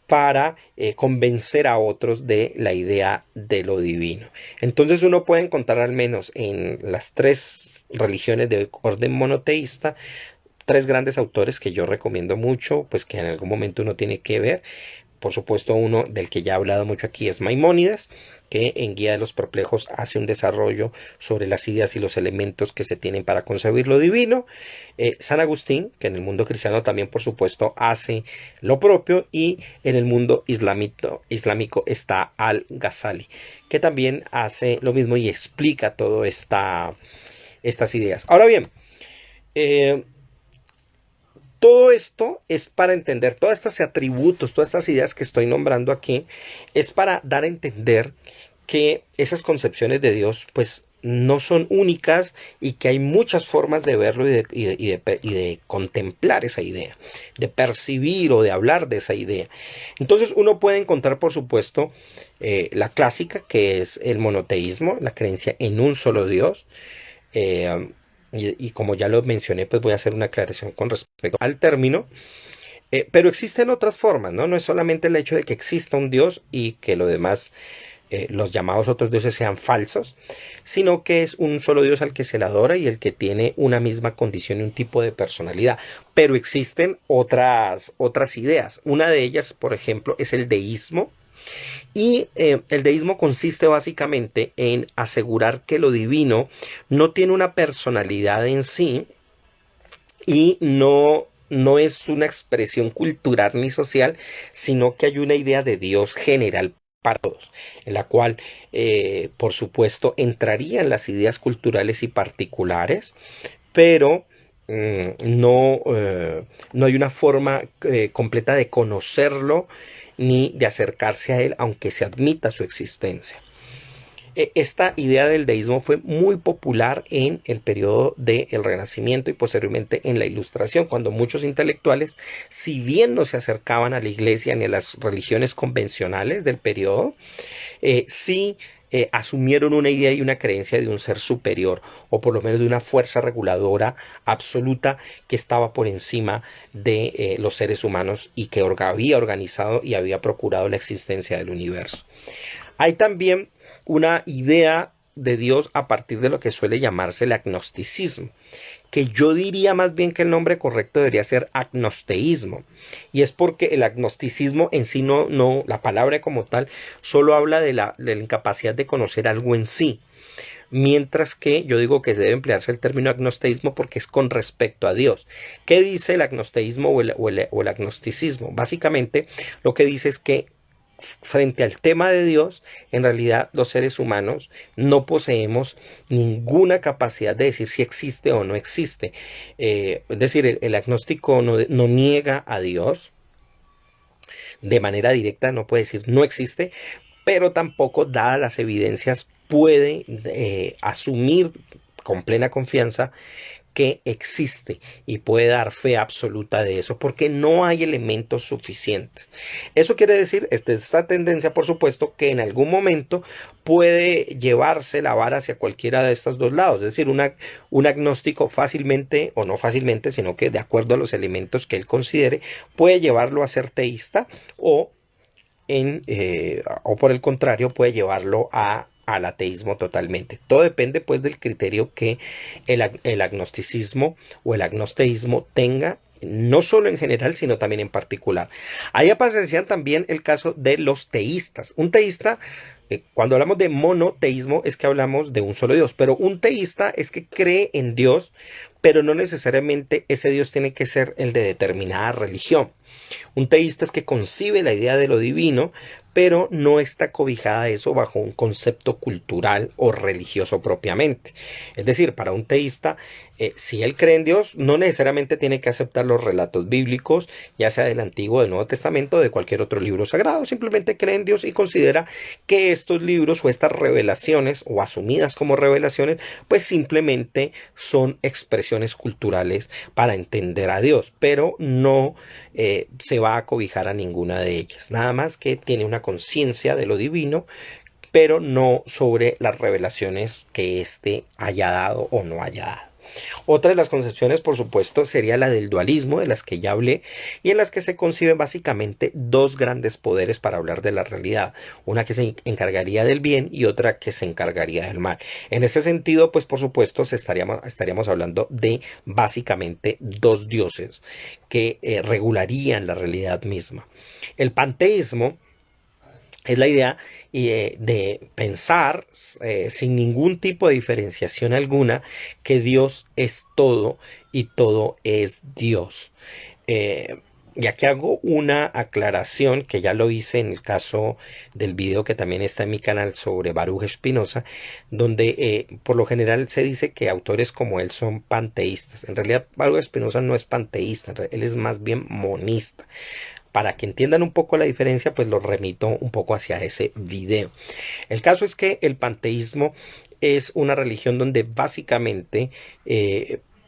para convencer a otros de la idea de lo divino. Entonces uno puede encontrar al menos en las tres religiones de orden monoteísta tres grandes autores que yo recomiendo mucho, pues que en algún momento uno tiene que ver. Por supuesto, uno del que ya he hablado mucho aquí es Maimónides, que en Guía de los Perplejos hace un desarrollo sobre las ideas y los elementos que se tienen para concebir lo divino. San Agustín, que en el mundo cristiano también, por supuesto, hace lo propio. Y en el mundo islámico está Al-Ghazali, que también hace lo mismo y explica todas estas ideas. Ahora bien, todo esto es para entender, todos estos atributos, todas estas ideas que estoy nombrando aquí, es para dar a entender que esas concepciones de Dios, pues, no son únicas y que hay muchas formas de verlo y de contemplar esa idea, de percibir o de hablar de esa idea. Entonces uno puede encontrar, por supuesto, la clásica, que es el monoteísmo, la creencia en un solo Dios. Y como ya lo mencioné, pues voy a hacer una aclaración con respecto al término. Pero existen otras formas, ¿no? No es solamente el hecho de que exista un Dios y que lo demás los llamados otros dioses sean falsos, sino que es un solo Dios al que se le adora y el que tiene una misma condición y un tipo de personalidad. Pero existen otras ideas. Una de ellas, por ejemplo, es el deísmo. Y el deísmo consiste básicamente en asegurar que lo divino no tiene una personalidad en sí y no es una expresión cultural ni social, sino que hay una idea de Dios general para todos, en la cual, por supuesto, entrarían las ideas culturales y particulares, pero no hay una forma completa de conocerlo ni de acercarse a él, aunque se admita su existencia. Esta idea del deísmo fue muy popular en el periodo del Renacimiento y posteriormente en la Ilustración, cuando muchos intelectuales, si bien no se acercaban a la iglesia ni a las religiones convencionales del periodo, sí asumieron una idea y una creencia de un ser superior, o por lo menos de una fuerza reguladora absoluta que estaba por encima de los seres humanos y que había organizado y había procurado la existencia del universo. Hay también una idea de Dios a partir de lo que suele llamarse el agnosticismo, que yo diría más bien que el nombre correcto debería ser agnosteísmo, y es porque el agnosticismo en sí la palabra como tal solo habla de la incapacidad de conocer algo en sí, mientras que yo digo que debe emplearse el término agnosteísmo porque es con respecto a Dios. ¿Qué dice el agnosteísmo o el agnosticismo? Básicamente lo que dice es que frente al tema de Dios, en realidad los seres humanos no poseemos ninguna capacidad de decir si existe o no existe. Es decir, el agnóstico no niega a Dios de manera directa, no puede decir no existe, pero tampoco, dadas las evidencias, puede asumir con plena confianza que existe y puede dar fe absoluta de eso porque no hay elementos suficientes. Eso quiere decir, esta tendencia, por supuesto, que en algún momento puede llevarse la vara hacia cualquiera de estos dos lados, es decir, un agnóstico fácilmente, o no fácilmente, sino que de acuerdo a los elementos que él considere, puede llevarlo a ser teísta o por el contrario puede llevarlo al ateísmo totalmente. Todo depende pues del criterio que el agnosticismo o el agnosteísmo tenga, no solo en general, sino también en particular. Ahí aparecían también el caso de los teístas. Un teísta, cuando hablamos de monoteísmo, es que hablamos de un solo Dios, pero un teísta es que cree en Dios, pero no necesariamente ese Dios tiene que ser el de determinada religión. Un teísta es que concibe la idea de lo divino, pero no está cobijada eso bajo un concepto cultural o religioso propiamente. Es decir, para un teísta, si él cree en Dios, no necesariamente tiene que aceptar los relatos bíblicos, ya sea del Antiguo o del Nuevo Testamento o de cualquier otro libro sagrado. Simplemente cree en Dios y considera que estos libros o estas revelaciones, o asumidas como revelaciones, pues simplemente son expresiones culturales para entender a Dios, pero no se va a cobijar a ninguna de ellas. Nada más que tiene una conciencia de lo divino, pero no sobre las revelaciones que éste haya dado o no haya dado. Otra de las concepciones, por supuesto, sería la del dualismo, de las que ya hablé, y en las que se conciben básicamente dos grandes poderes para hablar de la realidad. Una que se encargaría del bien y otra que se encargaría del mal. En ese sentido, pues por supuesto, estaríamos hablando de básicamente dos dioses que regularían la realidad misma. El panteísmo es la idea de pensar sin ningún tipo de diferenciación alguna que Dios es todo y todo es Dios. Y aquí hago una aclaración que ya lo hice en el caso del video que también está en mi canal sobre Baruch Spinoza, donde por lo general se dice que autores como él son panteístas. En realidad Baruch Spinoza no es panteísta, él es más bien monista. Para que entiendan un poco la diferencia, pues los remito un poco hacia ese video. El caso es que el panteísmo es una religión donde básicamente,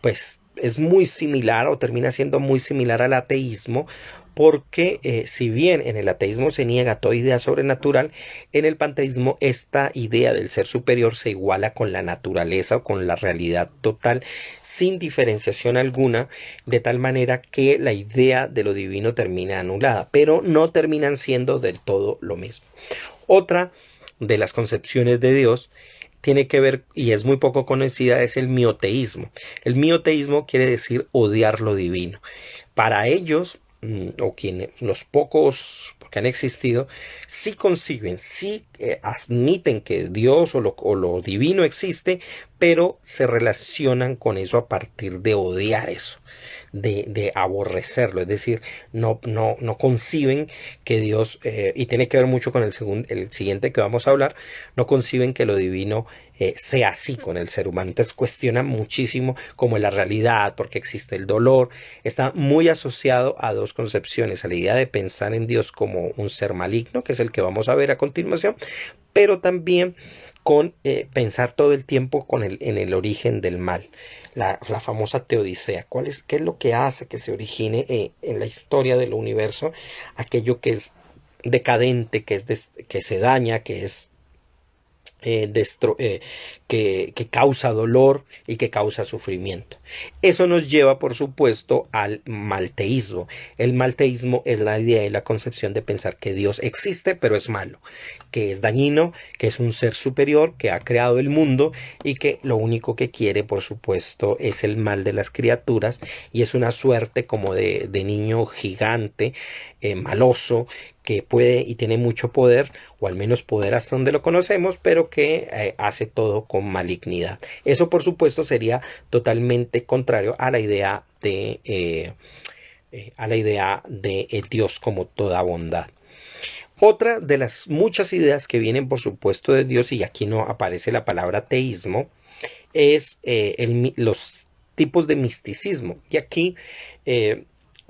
pues es muy similar o termina siendo muy similar al ateísmo, porque si bien en el ateísmo se niega toda idea sobrenatural, en el panteísmo esta idea del ser superior se iguala con la naturaleza o con la realidad total, sin diferenciación alguna, de tal manera que la idea de lo divino termina anulada, pero no terminan siendo del todo lo mismo. Otra de las concepciones de Dios tiene que ver, y es muy poco conocida, es el mioteísmo. El mioteísmo quiere decir odiar lo divino. Para ellos, o quienes, los pocos que han existido, sí conciben, sí admiten que Dios o lo divino existe, pero se relacionan con eso a partir de odiar eso, de aborrecerlo, es decir, no conciben que Dios, y tiene que ver mucho con el siguiente que vamos a hablar, no conciben que lo divino sea así con el ser humano. Entonces cuestionan muchísimo como la realidad, porque existe el dolor. Está muy asociado a dos concepciones, a la idea de pensar en Dios como un ser maligno, que es el que vamos a ver a continuación, pero también con pensar todo el tiempo en el origen del mal. La famosa teodicea. ¿Qué es lo que hace que se origine en la historia del universo aquello que es decadente, que se daña, que es que causa dolor y que causa sufrimiento? Eso nos lleva, por supuesto, al malteísmo. El malteísmo es la idea y la concepción de pensar que Dios existe, pero es malo, que es dañino, que es un ser superior, que ha creado el mundo y que lo único que quiere, por supuesto, es el mal de las criaturas, y es una suerte como de niño gigante, maloso, que puede y tiene mucho poder, o al menos poder hasta donde lo conocemos, pero que hace todo con malignidad. Eso, por supuesto, sería totalmente contrario a la idea de el Dios como toda bondad. Otra de las muchas ideas que vienen, por supuesto, de Dios, y aquí no aparece la palabra teísmo, es los tipos de misticismo. Y aquí,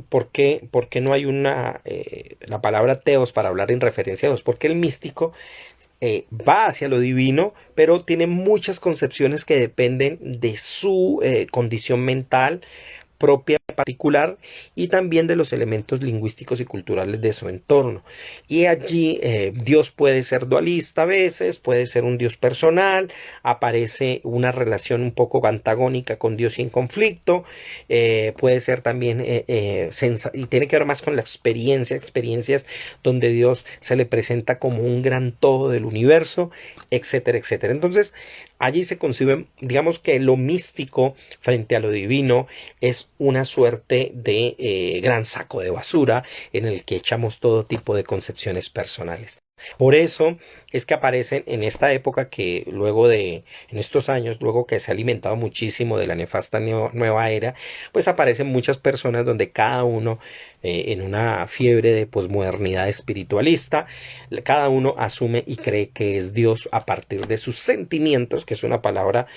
por qué no hay la palabra teos para hablar en referencia a Dios? Porque el místico va hacia lo divino, pero tiene muchas concepciones que dependen de su condición mental propia particular, y también de los elementos lingüísticos y culturales de su entorno. Y allí Dios puede ser dualista a veces, puede ser un Dios personal, aparece una relación un poco antagónica con Dios y en conflicto, puede ser también, y tiene que ver más con la experiencias donde Dios se le presenta como un gran todo del universo, etcétera, etcétera. Entonces, allí se concibe, digamos, que lo místico frente a lo divino es una suerte de gran saco de basura en el que echamos todo tipo de concepciones personales. Por eso es que aparecen en esta época, en estos años, luego que se ha alimentado muchísimo de la nefasta nueva era, pues aparecen muchas personas donde cada uno, en una fiebre de posmodernidad espiritualista, cada uno asume y cree que es Dios a partir de sus sentimientos, que es una palabra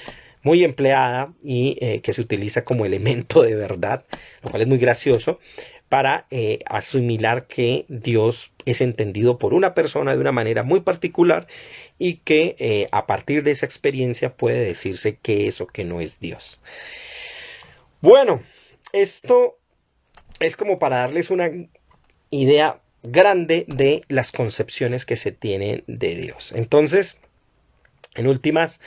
muy empleada y que se utiliza como elemento de verdad, lo cual es muy gracioso, para asimilar que Dios es entendido por una persona de una manera muy particular, y que a partir de esa experiencia puede decirse que es o que no es Dios. Bueno, esto es como para darles una idea grande de las concepciones que se tienen de Dios. Entonces, en últimas,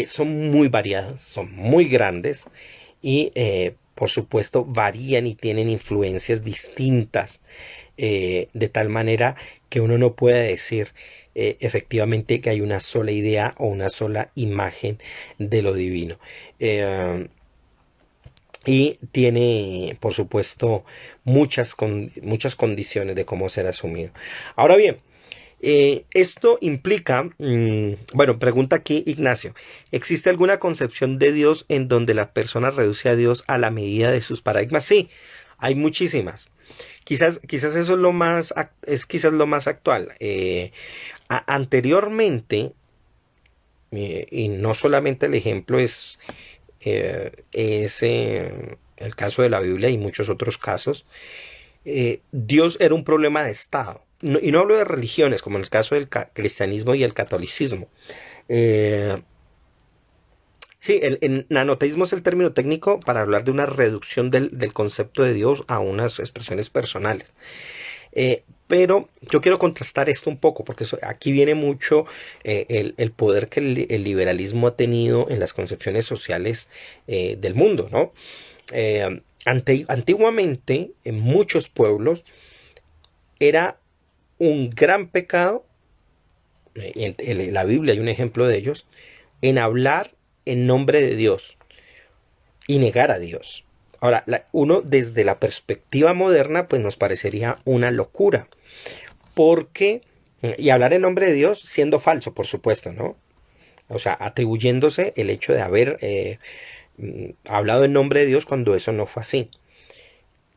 son muy variadas, son muy grandes, y por supuesto varían y tienen influencias distintas, de tal manera que uno no puede decir efectivamente que hay una sola idea o una sola imagen de lo divino. Y tiene, por supuesto, muchas condiciones de cómo ser asumido. Ahora bien, esto implica, bueno, pregunta aquí Ignacio: ¿existe alguna concepción de Dios en donde la persona reduce a Dios a la medida de sus paradigmas? Sí, hay muchísimas. Quizás eso es quizás lo más actual. Anteriormente, y no solamente el ejemplo es el caso de la Biblia y muchos otros casos, Dios era un problema de Estado. Y no hablo de religiones, como en el caso del cristianismo y el catolicismo. Sí, el nanoteísmo es el término técnico para hablar de una reducción del concepto de Dios a unas expresiones personales. Pero yo quiero contrastar esto un poco, porque aquí viene mucho el poder que el liberalismo ha tenido en las concepciones sociales del mundo, ¿no? Antiguamente, en muchos pueblos, era un gran pecado En la Biblia hay un ejemplo de ellos, en hablar en nombre de Dios y negar a Dios. Ahora, uno desde la perspectiva moderna, pues nos parecería una locura, porque, y hablar en nombre de Dios siendo falso, por supuesto, ¿no? O sea, atribuyéndose el hecho de haber hablado en nombre de Dios cuando eso no fue así.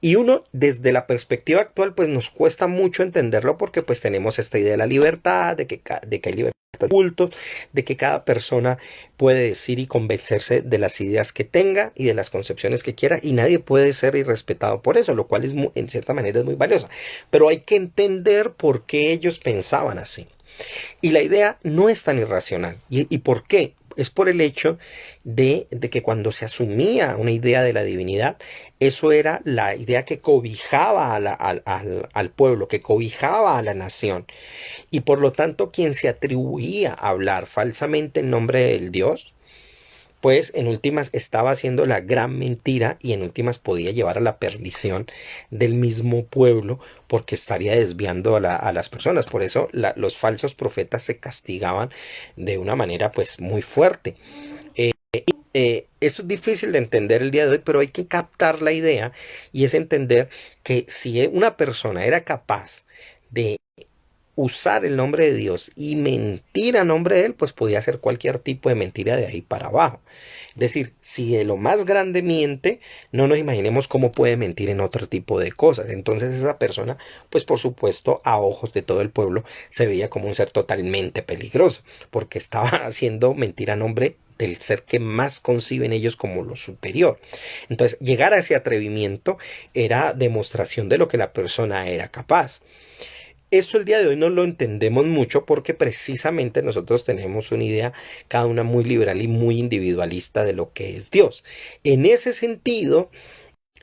Y uno, desde la perspectiva actual, pues nos cuesta mucho entenderlo porque pues tenemos esta idea de la libertad, de que hay libertad de culto, de que cada persona puede decir y convencerse de las ideas que tenga y de las concepciones que quiera y nadie puede ser irrespetado por eso, lo cual es en cierta manera es muy valiosa. Pero hay que entender por qué ellos pensaban así. Y la idea no es tan irracional. ¿Y por qué? Es por el hecho de que cuando se asumía una idea de la divinidad, eso era la idea que cobijaba al pueblo, que cobijaba a la nación. Y por lo tanto, quien se atribuía a hablar falsamente en nombre del Dios, pues en últimas estaba haciendo la gran mentira y en últimas podía llevar a la perdición del mismo pueblo porque estaría desviando a las personas. Por eso los falsos profetas se castigaban de una manera pues muy fuerte. Esto es difícil de entender el día de hoy, pero hay que captar la idea y es entender que si una persona era capaz de usar el nombre de Dios y mentir a nombre de él, pues podía hacer cualquier tipo de mentira de ahí para abajo. Es decir, si de lo más grande miente, no nos imaginemos cómo puede mentir en otro tipo de cosas. Entonces esa persona, pues por supuesto, a ojos de todo el pueblo, se veía como un ser totalmente peligroso, porque estaba haciendo mentir a nombre del ser que más conciben ellos como lo superior. Entonces, llegar a ese atrevimiento era demostración de lo que la persona era capaz. Eso el día de hoy no lo entendemos mucho porque precisamente nosotros tenemos una idea cada una muy liberal y muy individualista de lo que es Dios. En ese sentido,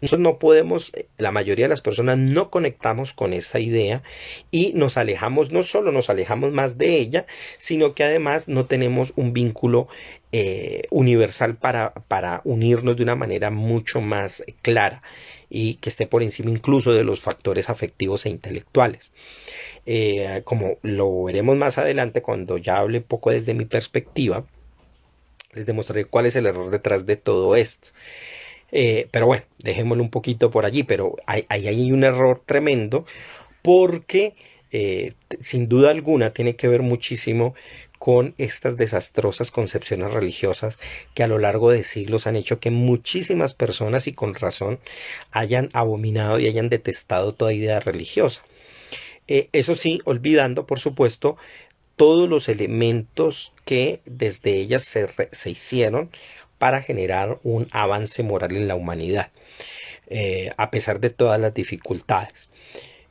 nosotros no podemos, la mayoría de las personas no conectamos con esa idea y nos alejamos, no solo nos alejamos más de ella, sino que además no tenemos un vínculo universal para unirnos de una manera mucho más clara y que esté por encima incluso de los factores afectivos e intelectuales. Como lo veremos más adelante cuando ya hable un poco desde mi perspectiva, les demostraré cuál es el error detrás de todo esto. Pero bueno, dejémoslo un poquito por allí, pero ahí hay un error tremendo porque sin duda alguna tiene que ver muchísimo con estas desastrosas concepciones religiosas que a lo largo de siglos han hecho que muchísimas personas y con razón hayan abominado y hayan detestado toda idea religiosa. Eso sí, olvidando, por supuesto, todos los elementos que desde ellas se hicieron para generar un avance moral en la humanidad, a pesar de todas las dificultades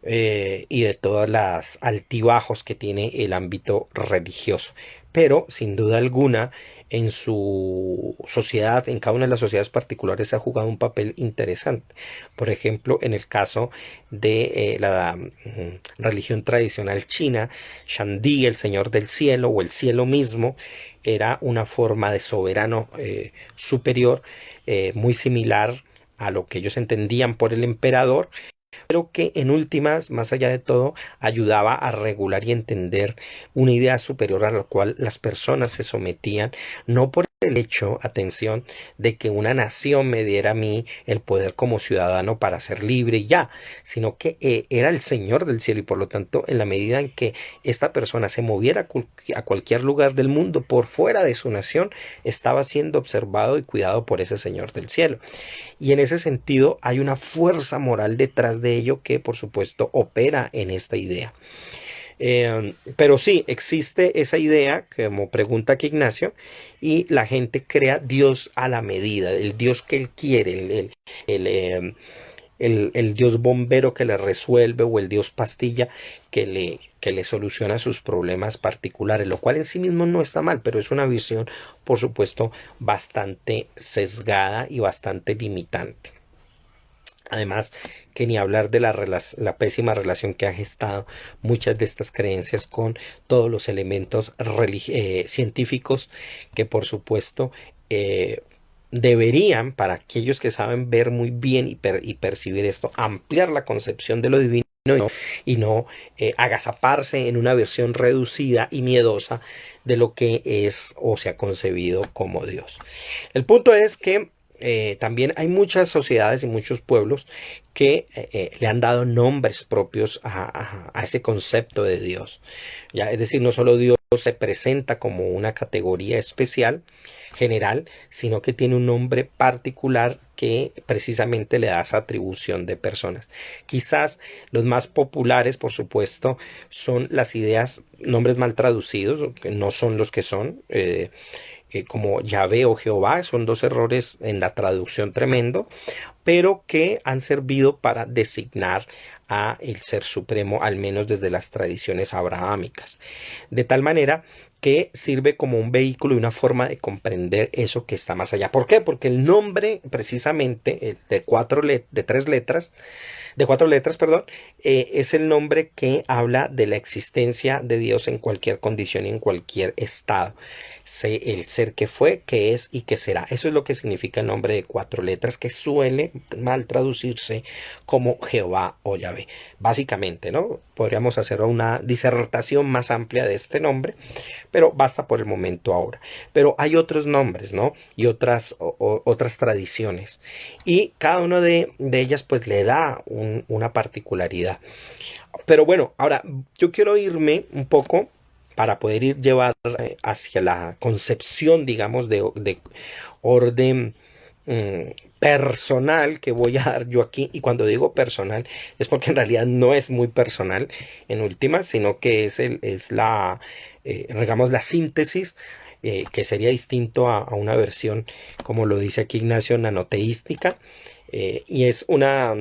y de todas las altibajos que tiene el ámbito religioso. Pero sin duda alguna en su sociedad, en cada una de las sociedades particulares ha jugado un papel interesante. Por ejemplo, en el caso de la religión tradicional china, Shangdi, el Señor del Cielo o el cielo mismo, era una forma de soberano superior muy similar a lo que ellos entendían por el emperador, pero que en últimas, más allá de todo, ayudaba a regular y entender una idea superior a la cual las personas se sometían, no por el hecho, atención, de que una nación me diera a mí el poder como ciudadano para ser libre y ya, sino que era el Señor del cielo y por lo tanto, en la medida en que esta persona se moviera a cualquier lugar del mundo por fuera de su nación, estaba siendo observado y cuidado por ese Señor del cielo. Y en ese sentido hay una fuerza moral detrás de ello que por supuesto opera en esta idea. Pero sí, existe esa idea, como pregunta aquí Ignacio, y la gente crea Dios a la medida, el Dios que él quiere, el, eh, el Dios bombero que le resuelve o el Dios pastilla que le soluciona sus problemas particulares, lo cual en sí mismo no está mal, pero es una visión, por supuesto, bastante sesgada y bastante limitante. Además, que ni hablar de la pésima relación que ha gestado muchas de estas creencias con todos los elementos científicos que, por supuesto, deberían, para aquellos que saben ver muy bien y percibir esto, ampliar la concepción de lo divino y no agazaparse en una versión reducida y miedosa de lo que es o se ha concebido como Dios. El punto es que también hay muchas sociedades y muchos pueblos que le han dado nombres propios a ese concepto de Dios. ¿Ya? Es decir, no solo Dios se presenta como una categoría especial, general, sino que tiene un nombre particular que precisamente le da esa atribución de personas. Quizás los más populares, por supuesto, son las ideas, nombres mal traducidos, que no son los que son, como Yahvé o Jehová, son dos errores en la traducción tremendo, pero que han servido para designar a el Ser Supremo, al menos desde las tradiciones abrahámicas. De tal manera que sirve como un vehículo y una forma de comprender eso que está más allá. ¿Por qué? Porque el nombre, precisamente, de cuatro letras, perdón, es el nombre que habla de la existencia de Dios en cualquier condición y en cualquier estado. El ser que fue, que es y que será. Eso es lo que significa el nombre de cuatro letras, que suele mal traducirse como Jehová o Yahvé. Básicamente, ¿no? Podríamos hacer una disertación más amplia de este nombre, pero basta por el momento ahora. Pero hay otros nombres, ¿no? Y otras tradiciones. Y cada una de ellas pues le da una particularidad. Pero bueno, ahora yo quiero irme un poco para poder ir llevar hacia la concepción, digamos, de orden personal que voy a dar yo aquí. Y cuando digo personal es porque en realidad no es muy personal en última, sino que es la, digamos, la síntesis, que sería distinto a una versión, como lo dice aquí Ignacio, nanoteística, y es una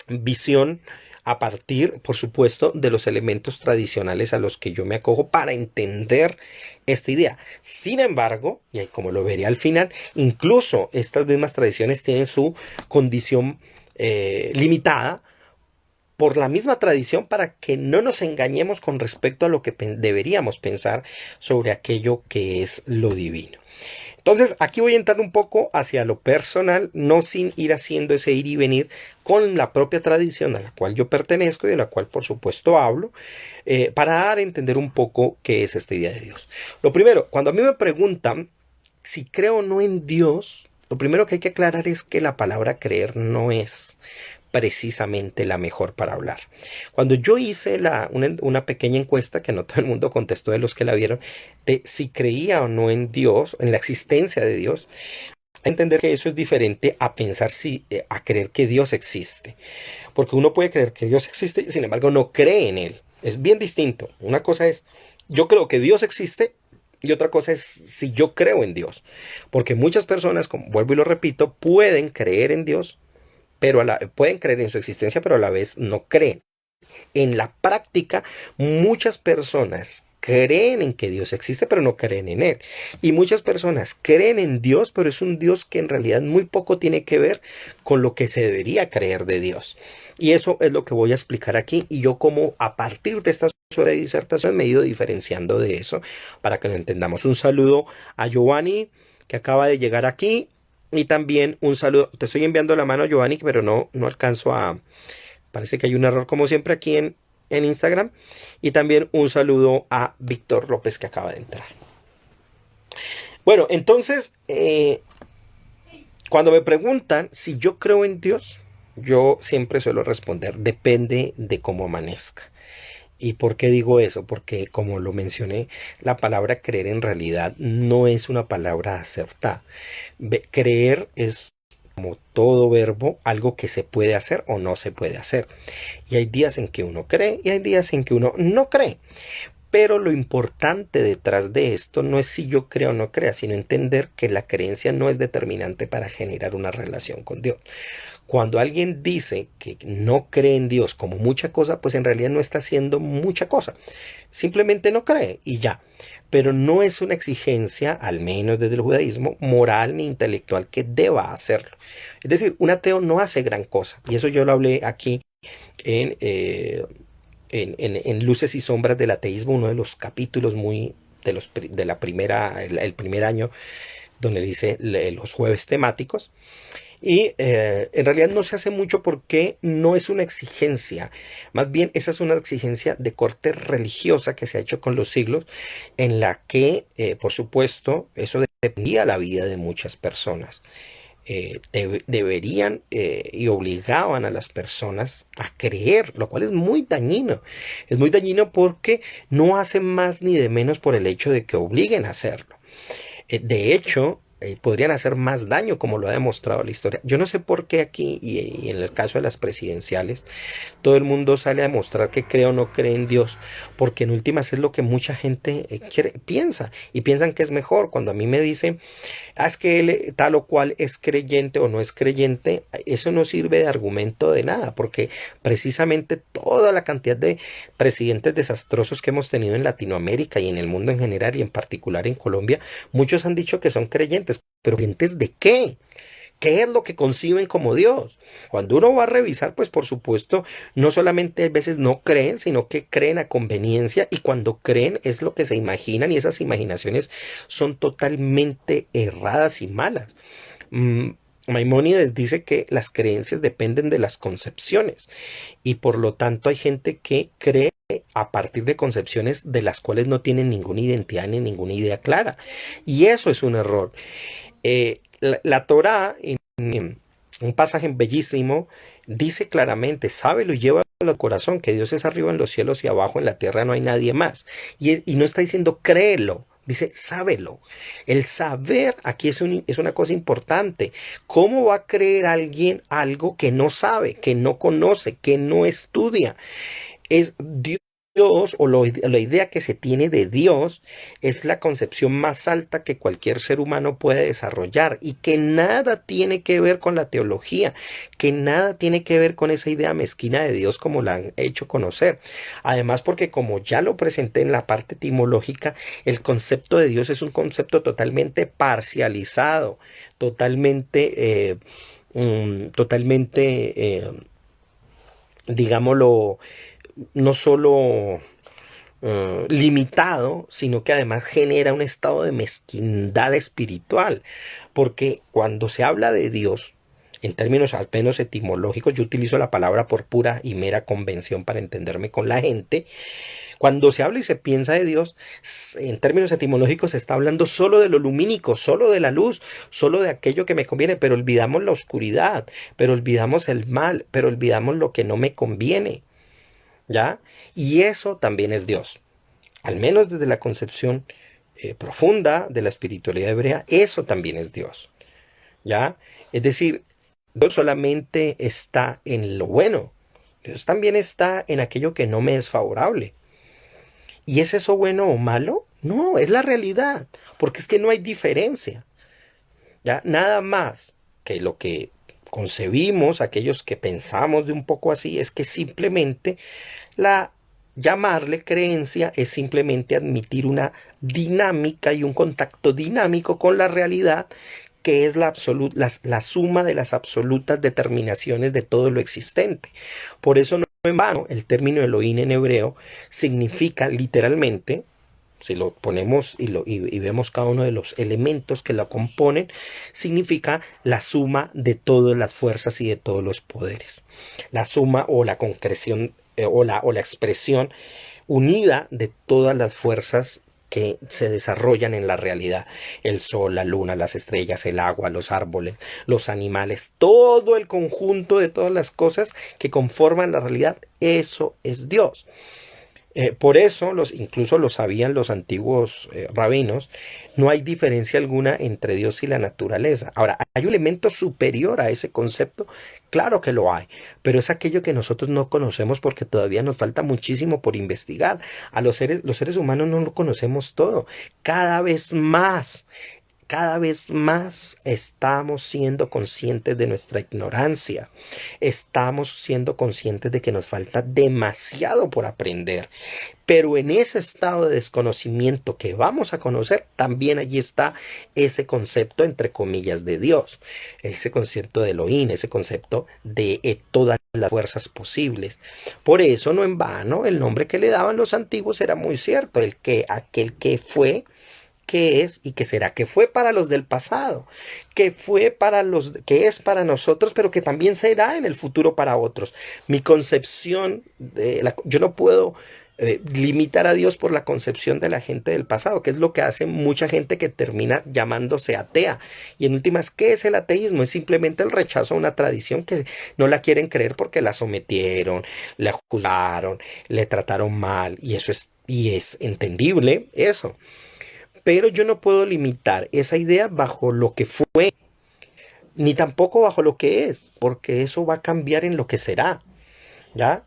visión a partir, por supuesto, de los elementos tradicionales a los que yo me acojo para entender esta idea. Sin embargo, y como lo veré al final, incluso estas mismas tradiciones tienen su condición limitada por la misma tradición, para que no nos engañemos con respecto a lo que deberíamos pensar sobre aquello que es lo divino. Entonces, aquí voy a entrar un poco hacia lo personal, no sin ir haciendo ese ir y venir con la propia tradición a la cual yo pertenezco y de la cual, por supuesto, hablo, para dar a entender un poco qué es esta idea de Dios. Lo primero, cuando a mí me preguntan si creo o no en Dios, lo primero que hay que aclarar es que la palabra creer no es precisamente la mejor para hablar. Cuando yo hice una pequeña encuesta, que no todo el mundo contestó de los que la vieron, de si creía o no en Dios, en la existencia de Dios, hay que entender que eso es diferente a pensar a creer que Dios existe. Porque uno puede creer que Dios existe y sin embargo no cree en él. Es bien distinto. Una cosa es, yo creo que Dios existe, y otra cosa es si yo creo en Dios. Porque muchas personas, como vuelvo y lo repito, pueden creer en Dios, pero pueden creer en su existencia, pero a la vez no creen. En la práctica, muchas personas creen en que Dios existe, pero no creen en él. Y muchas personas creen en Dios, pero es un Dios que en realidad muy poco tiene que ver con lo que se debería creer de Dios. Y eso es lo que voy a explicar aquí. Y yo, como a partir de esta disertación, me he ido diferenciando de eso para que lo entendamos. Un saludo a Giovanni, que acaba de llegar aquí. Y también un saludo, te estoy enviando la mano, Giovanni, pero no alcanzo parece que hay un error como siempre aquí en Instagram. Y también un saludo a Víctor López, que acaba de entrar. Bueno, entonces, cuando me preguntan si yo creo en Dios, yo siempre suelo responder, depende de cómo amanezca. ¿Y por qué digo eso? Porque, como lo mencioné, la palabra creer en realidad no es una palabra acertada. Creer es, como todo verbo, algo que se puede hacer o no se puede hacer. Y hay días en que uno cree y hay días en que uno no cree. Pero lo importante detrás de esto no es si yo creo o no crea, sino entender que la creencia no es determinante para generar una relación con Dios. Cuando alguien dice que no cree en Dios como mucha cosa, pues en realidad no está haciendo mucha cosa. Simplemente no cree y ya. Pero no es una exigencia, al menos desde el judaísmo, moral ni intelectual, que deba hacerlo. Es decir, un ateo no hace gran cosa. Y eso yo lo hablé aquí en Luces y Sombras del Ateísmo, uno de los capítulos el primer año, donde dice los jueves temáticos. Y en realidad no se hace mucho porque no es una exigencia. Más bien esa es una exigencia de corte religiosa que se ha hecho con los siglos, en la que, por supuesto, eso dependía la vida de muchas personas. Deberían y obligaban a las personas a creer, lo cual es muy dañino. Es muy dañino porque no hacen más ni de menos por el hecho de que obliguen a hacerlo. De hecho, podrían hacer más daño, como lo ha demostrado la historia. Yo no sé por qué aquí, y en el caso de las presidenciales, todo el mundo sale a demostrar que cree o no cree en Dios, porque en últimas es lo que mucha gente piensa, y piensan que es mejor. Cuando a mí me dicen, es que él tal o cual es creyente o no es creyente, eso no sirve de argumento de nada, porque precisamente toda la cantidad de presidentes desastrosos que hemos tenido en Latinoamérica y en el mundo en general y en particular en Colombia, muchos han dicho que son creyentes, pero ¿creyentes de qué? ¿Qué es lo que conciben como Dios? Cuando uno va a revisar, pues por supuesto, no solamente a veces no creen, sino que creen a conveniencia, y cuando creen es lo que se imaginan, y esas imaginaciones son totalmente erradas y malas. Mm, Maimónides dice que las creencias dependen de las concepciones, y por lo tanto hay gente que cree a partir de concepciones de las cuales no tienen ninguna identidad ni ninguna idea clara. Y eso es un error. La Torá, en un pasaje bellísimo, dice claramente, sábelo y llévalo al corazón, que Dios es arriba en los cielos y abajo en la tierra no hay nadie más. Y no está diciendo créelo, dice sábelo. El saber aquí es una cosa importante. ¿Cómo va a creer alguien algo que no sabe, que no conoce, que no estudia? Es Dios, o la idea que se tiene de Dios es la concepción más alta que cualquier ser humano puede desarrollar, y que nada tiene que ver con la teología, que nada tiene que ver con esa idea mezquina de Dios como la han hecho conocer. Además, porque como ya lo presenté en la parte etimológica, el concepto de Dios es un concepto totalmente parcializado, totalmente, digámoslo, no solo limitado, sino que además genera un estado de mezquindad espiritual, porque cuando se habla de Dios, en términos al menos etimológicos, yo utilizo la palabra por pura y mera convención para entenderme con la gente. Cuando se habla y se piensa de Dios, en términos etimológicos se está hablando solo de lo lumínico, solo de la luz, solo de aquello que me conviene, pero olvidamos la oscuridad, pero olvidamos el mal, pero olvidamos lo que no me conviene. ¿Ya? Y eso también es Dios. Al menos desde la concepción profunda de la espiritualidad hebrea, eso también es Dios. ¿Ya? Es decir, Dios solamente está en lo bueno. Dios también está en aquello que no me es favorable. ¿Y es eso bueno o malo? No, es la realidad, porque es que no hay diferencia. ¿Ya? Nada más que lo que concebimos, aquellos que pensamos de un poco así, es que simplemente la llamarle creencia es simplemente admitir una dinámica y un contacto dinámico con la realidad, que es la suma de las absolutas determinaciones de todo lo existente. Por eso no en vano el término Elohim en hebreo significa literalmente, si lo ponemos y vemos cada uno de los elementos que lo componen, significa la suma de todas las fuerzas y de todos los poderes. La suma o la concreción o la expresión unida de todas las fuerzas que se desarrollan en la realidad. El sol, la luna, las estrellas, el agua, los árboles, los animales, todo el conjunto de todas las cosas que conforman la realidad, eso es Dios. Por eso, incluso lo sabían los antiguos rabinos, no hay diferencia alguna entre Dios y la naturaleza. Ahora, ¿hay un elemento superior a ese concepto? Claro que lo hay, pero es aquello que nosotros no conocemos porque todavía nos falta muchísimo por investigar. Los seres humanos no lo conocemos todo. Cada vez más estamos siendo conscientes de nuestra ignorancia. Estamos siendo conscientes de que nos falta demasiado por aprender. Pero en ese estado de desconocimiento que vamos a conocer, también allí está ese concepto, entre comillas, de Dios. Ese concepto de Elohim, ese concepto de todas las fuerzas posibles. Por eso, no en vano, el nombre que le daban los antiguos era muy cierto. Aquel que fue, qué es y qué será, que fue para los del pasado, que fue para los que es para nosotros, pero que también será en el futuro para otros. Mi concepción yo no puedo limitar a Dios por la concepción de la gente del pasado, que es lo que hace mucha gente que termina llamándose atea. Y en últimas, ¿qué es el ateísmo? Es simplemente el rechazo a una tradición que no la quieren creer porque la sometieron, la juzgaron, le trataron mal, y es entendible eso. Pero yo no puedo limitar esa idea bajo lo que fue, ni tampoco bajo lo que es, porque eso va a cambiar en lo que será, ¿ya?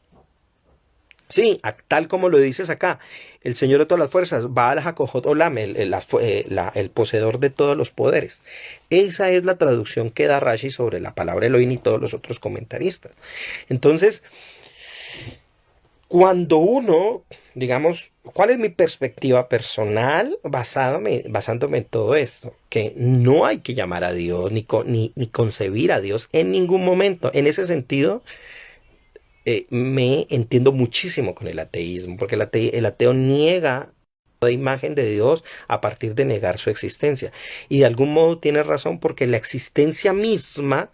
Sí, tal como lo dices acá, el Señor de todas las fuerzas, Baal HaKohot Olam, el poseedor de todos los poderes. Esa es la traducción que da Rashi sobre la palabra Elohim y todos los otros comentaristas. Entonces, cuando uno, digamos, ¿cuál es mi perspectiva personal basándome en todo esto? Que no hay que llamar a Dios ni concebir a Dios en ningún momento. En ese sentido, me entiendo muchísimo con el ateísmo, porque el ateo niega toda imagen de Dios a partir de negar su existencia. Y de algún modo tiene razón, porque la existencia misma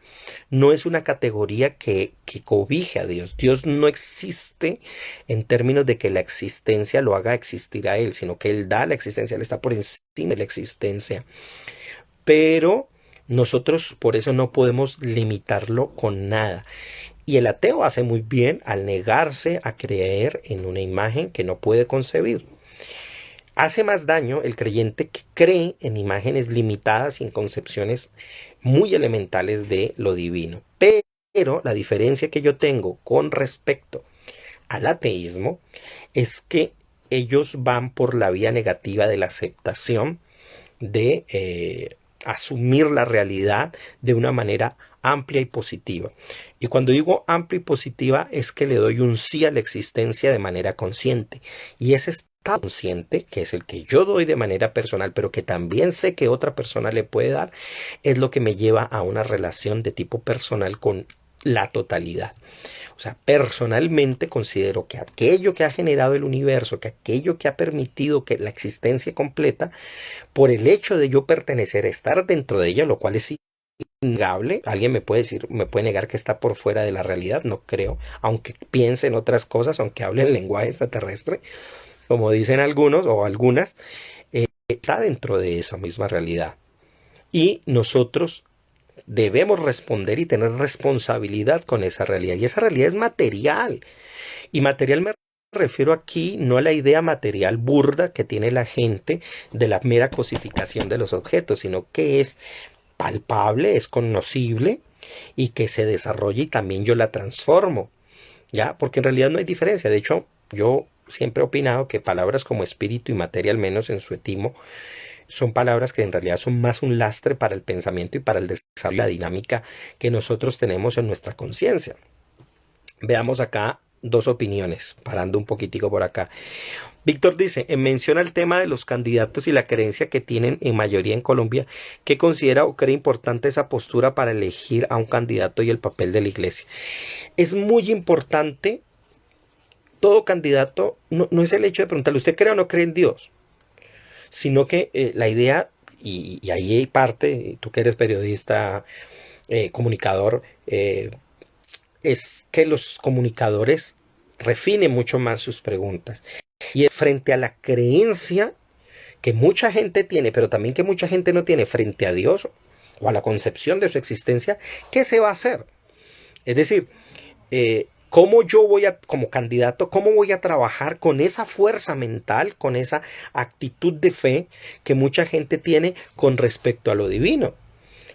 no es una categoría que cobije a Dios. Dios no existe en términos de que la existencia lo haga existir a Él, sino que Él da la existencia, Él está por encima de la existencia. Pero nosotros por eso no podemos limitarlo con nada. Y el ateo hace muy bien al negarse a creer en una imagen que no puede concebir. Hace más daño el creyente que cree en imágenes limitadas y en concepciones muy elementales de lo divino. Pero la diferencia que yo tengo con respecto al ateísmo es que ellos van por la vía negativa de la aceptación, de asumir la realidad de una manera amplia y positiva. Y cuando digo amplia y positiva es que le doy un sí a la existencia de manera consciente. Y ese estado consciente, que es el que yo doy de manera personal, pero que también sé que otra persona le puede dar, es lo que me lleva a una relación de tipo personal con la totalidad. O sea, personalmente considero que aquello que ha generado el universo, que aquello que ha permitido que la existencia completa, por el hecho de yo pertenecer, estar dentro de ella, lo cual es innegable. Alguien me puede decir, me puede negar que está por fuera de la realidad, no creo, aunque piense en otras cosas, aunque hable en lenguaje extraterrestre, como dicen algunos o algunas, está dentro de esa misma realidad. Y nosotros debemos responder y tener responsabilidad con esa realidad. Y esa realidad es material. Y material me refiero aquí no a la idea material burda que tiene la gente de la mera cosificación de los objetos, sino que es palpable, es conocible y que se desarrolla y también yo la transformo, ¿ya? Porque en realidad no hay diferencia. De hecho, yo siempre he opinado que palabras como espíritu y materia, al menos en su etimo, son palabras que en realidad son más un lastre para el pensamiento y para el desarrollo de la dinámica que nosotros tenemos en nuestra conciencia. Veamos acá dos opiniones, parando un poquitico por acá. Víctor dice, menciona el tema de los candidatos y la creencia que tienen en mayoría en Colombia. ¿Qué considera o cree importante esa postura para elegir a un candidato y el papel de la iglesia? Es muy importante. Todo candidato, no es el hecho de preguntarle, ¿usted cree o no cree en Dios? Sino que la idea, y ahí hay parte, tú que eres periodista, comunicador, es que los comunicadores refinen mucho más sus preguntas. Y frente a la creencia que mucha gente tiene, pero también que mucha gente no tiene frente a Dios o a la concepción de su existencia, ¿qué se va a hacer? Es decir, ¿cómo yo voy como candidato, cómo voy a trabajar con esa fuerza mental, con esa actitud de fe que mucha gente tiene con respecto a lo divino?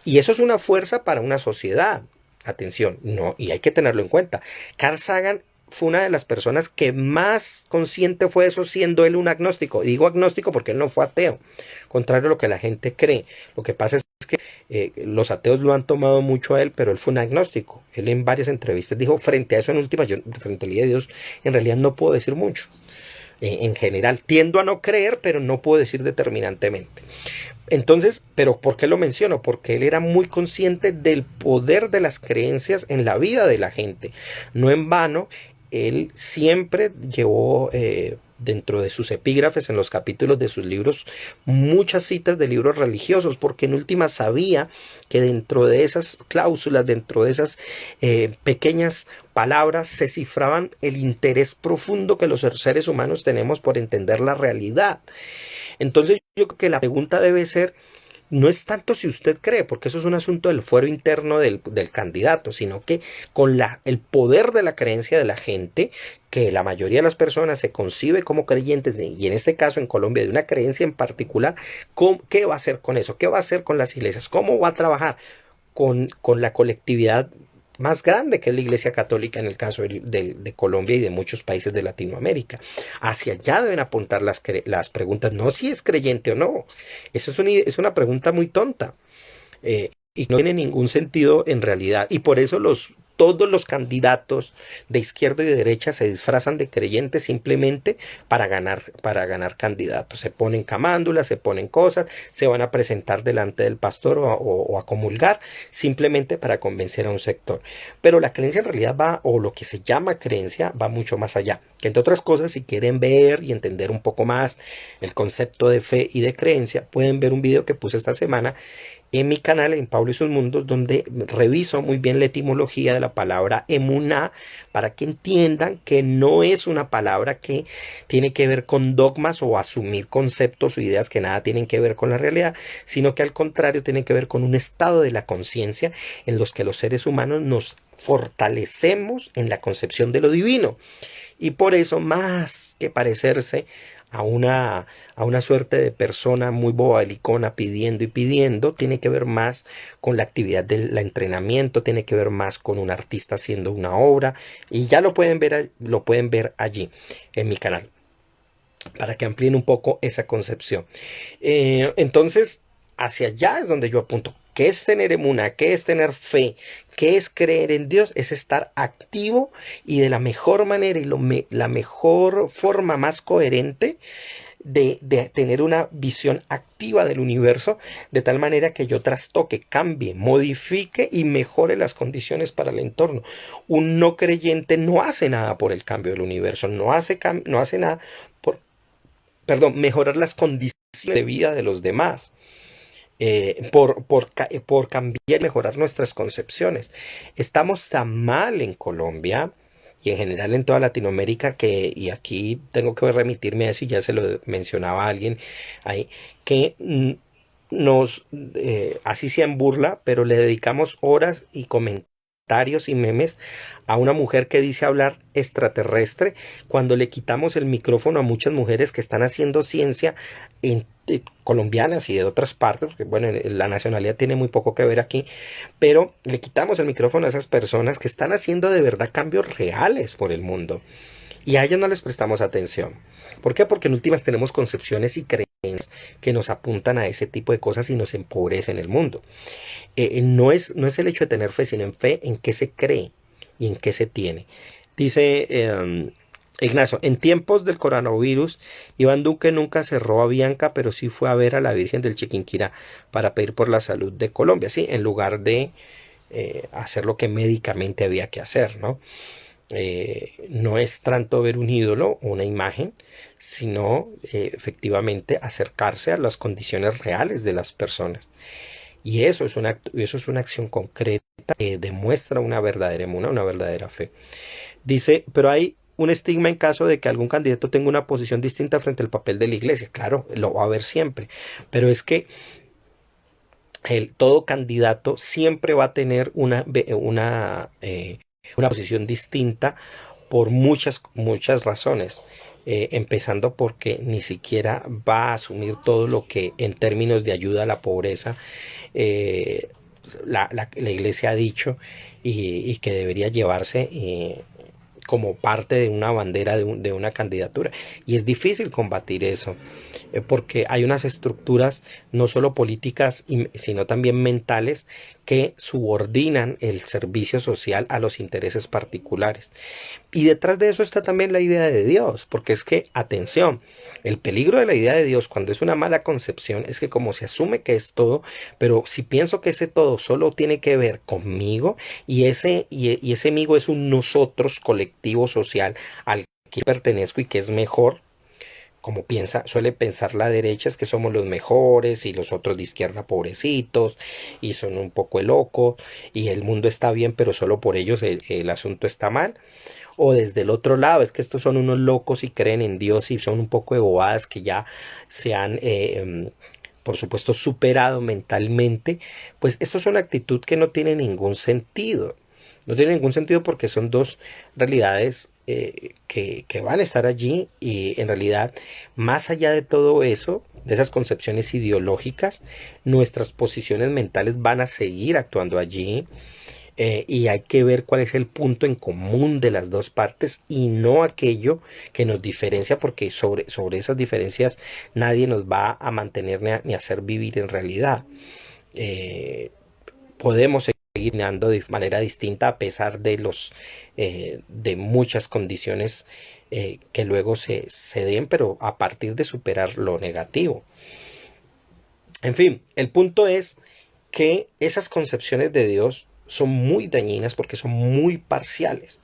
Y eso es una fuerza para una sociedad. Atención, no, y hay que tenerlo en cuenta. Carl Sagan fue una de las personas que más consciente fue de eso, siendo él un agnóstico. Y digo agnóstico porque él no fue ateo, contrario a lo que la gente cree. Lo que pasa es que los ateos lo han tomado mucho a él, pero él fue un agnóstico. Él en varias entrevistas dijo, frente a eso en últimas, yo frente a la idea de Dios, en realidad no puedo decir mucho. En general, tiendo a no creer, pero no puedo decir determinantemente. Entonces, ¿pero por qué lo menciono? Porque él era muy consciente del poder de las creencias en la vida de la gente. No en vano, él siempre llevó dentro de sus epígrafes, en los capítulos de sus libros, muchas citas de libros religiosos, porque en última sabía que dentro de esas cláusulas, dentro de esas pequeñas palabras, se cifraban el interés profundo que los seres humanos tenemos por entender la realidad. Entonces yo creo que la pregunta debe ser, no es tanto si usted cree, porque eso es un asunto del fuero interno del candidato, sino que con el poder de la creencia de la gente, que la mayoría de las personas se concibe como creyentes, y en este caso en Colombia de una creencia en particular, ¿qué va a hacer con eso? ¿Qué va a hacer con las iglesias? ¿Cómo va a trabajar con la colectividad más grande, que es la Iglesia Católica en el caso de Colombia y de muchos países de Latinoamérica? Hacia allá deben apuntar las preguntas, no si es creyente o no. Eso es una pregunta muy tonta, y no tiene ningún sentido en realidad. Y por eso todos los candidatos de izquierda y de derecha se disfrazan de creyentes simplemente para ganar candidatos. Se ponen camándulas, se ponen cosas, se van a presentar delante del pastor o a comulgar simplemente para convencer a un sector. Pero la creencia en realidad va, o lo que se llama creencia, va mucho más allá. Que entre otras cosas, si quieren ver y entender un poco más el concepto de fe y de creencia, pueden ver un video que puse esta semana en mi canal, en Pablo y sus Mundos, donde reviso muy bien la etimología de la palabra emuná, para que entiendan que no es una palabra que tiene que ver con dogmas o asumir conceptos o ideas que nada tienen que ver con la realidad, sino que al contrario tiene que ver con un estado de la conciencia en los que los seres humanos nos fortalecemos en la concepción de lo divino. Y por eso, más que parecerse a una suerte de persona muy bobalicona pidiendo y pidiendo, tiene que ver más con la actividad del entrenamiento, tiene que ver más con un artista haciendo una obra, y ya lo pueden ver allí en mi canal, para que amplíen un poco esa concepción. Entonces, hacia allá es donde yo apunto. ¿Qué es tener emuna? ¿Qué es tener fe? ¿Qué es creer en Dios? Es estar activo y de la mejor manera y la mejor forma más coherente de tener una visión activa del universo, de tal manera que yo trastoque, cambie, modifique y mejore las condiciones para el entorno. Un no creyente no hace nada por el cambio del universo, no hace nada por, mejorar las condiciones de vida de los demás. Por cambiar y mejorar nuestras concepciones. Estamos tan mal en Colombia y en general en toda Latinoamérica y aquí tengo que remitirme a eso, y ya se lo mencionaba a alguien ahí, que así sea en burla, pero le dedicamos horas y comentarios y memes a una mujer que dice hablar extraterrestre, cuando le quitamos el micrófono a muchas mujeres que están haciendo ciencia colombianas y de otras partes, porque bueno, la nacionalidad tiene muy poco que ver aquí, pero le quitamos el micrófono a esas personas que están haciendo de verdad cambios reales por el mundo, y a ellas no les prestamos atención. ¿Por qué? Porque en últimas tenemos concepciones y creencias que nos apuntan a ese tipo de cosas y nos empobrecen el mundo. No es el hecho de tener fe, sino en fe en qué se cree y en qué se tiene. Dice Ignacio, en tiempos del coronavirus, Iván Duque nunca cerró a Bianca, pero sí fue a ver a la Virgen del Chiquinquirá para pedir por la salud de Colombia, sí, en lugar de hacer lo que médicamente había que hacer, ¿no? No es tanto ver un ídolo o una imagen, sino efectivamente acercarse a las condiciones reales de las personas. Y eso es una acción concreta que demuestra una verdadera emuna, una verdadera fe. Dice, pero hay un estigma en caso de que algún candidato tenga una posición distinta frente al papel de la iglesia. Claro, lo va a haber siempre, pero es que todo candidato siempre va a tener una posición distinta por muchas razones. Empezando porque ni siquiera va a asumir todo lo que en términos de ayuda a la pobreza la iglesia ha dicho y que debería llevarse como parte de una bandera de una candidatura. Y es difícil combatir eso, porque hay unas estructuras no solo políticas, sino también mentales, que subordinan el servicio social a los intereses particulares. Y detrás de eso está también la idea de Dios, porque es que, atención, el peligro de la idea de Dios cuando es una mala concepción es que como se asume que es todo, pero si pienso que ese todo solo tiene que ver conmigo, y ese amigo es un nosotros colectivo social al que pertenezco y que es mejor, como suele pensar la derecha, es que somos los mejores y los otros de izquierda pobrecitos y son un poco locos y el mundo está bien, pero solo por ellos el asunto está mal. O desde el otro lado, es que estos son unos locos y creen en Dios y son un poco de bobadas que ya se han, por supuesto, superado mentalmente. Pues esto es una actitud que no tiene ningún sentido. No tiene ningún sentido porque son dos realidades que van a estar allí y en realidad, más allá de todo eso, de esas concepciones ideológicas, nuestras posiciones mentales van a seguir actuando allí. Y hay que ver cuál es el punto en común de las dos partes y no aquello que nos diferencia, porque sobre esas diferencias nadie nos va a mantener ni a hacer vivir en realidad. Eh, Podemos seguir caminando de manera distinta a pesar de de muchas condiciones que luego se den, pero a partir de superar lo negativo. En fin, el punto es que esas concepciones de Dios son muy dañinas porque son muy parciales.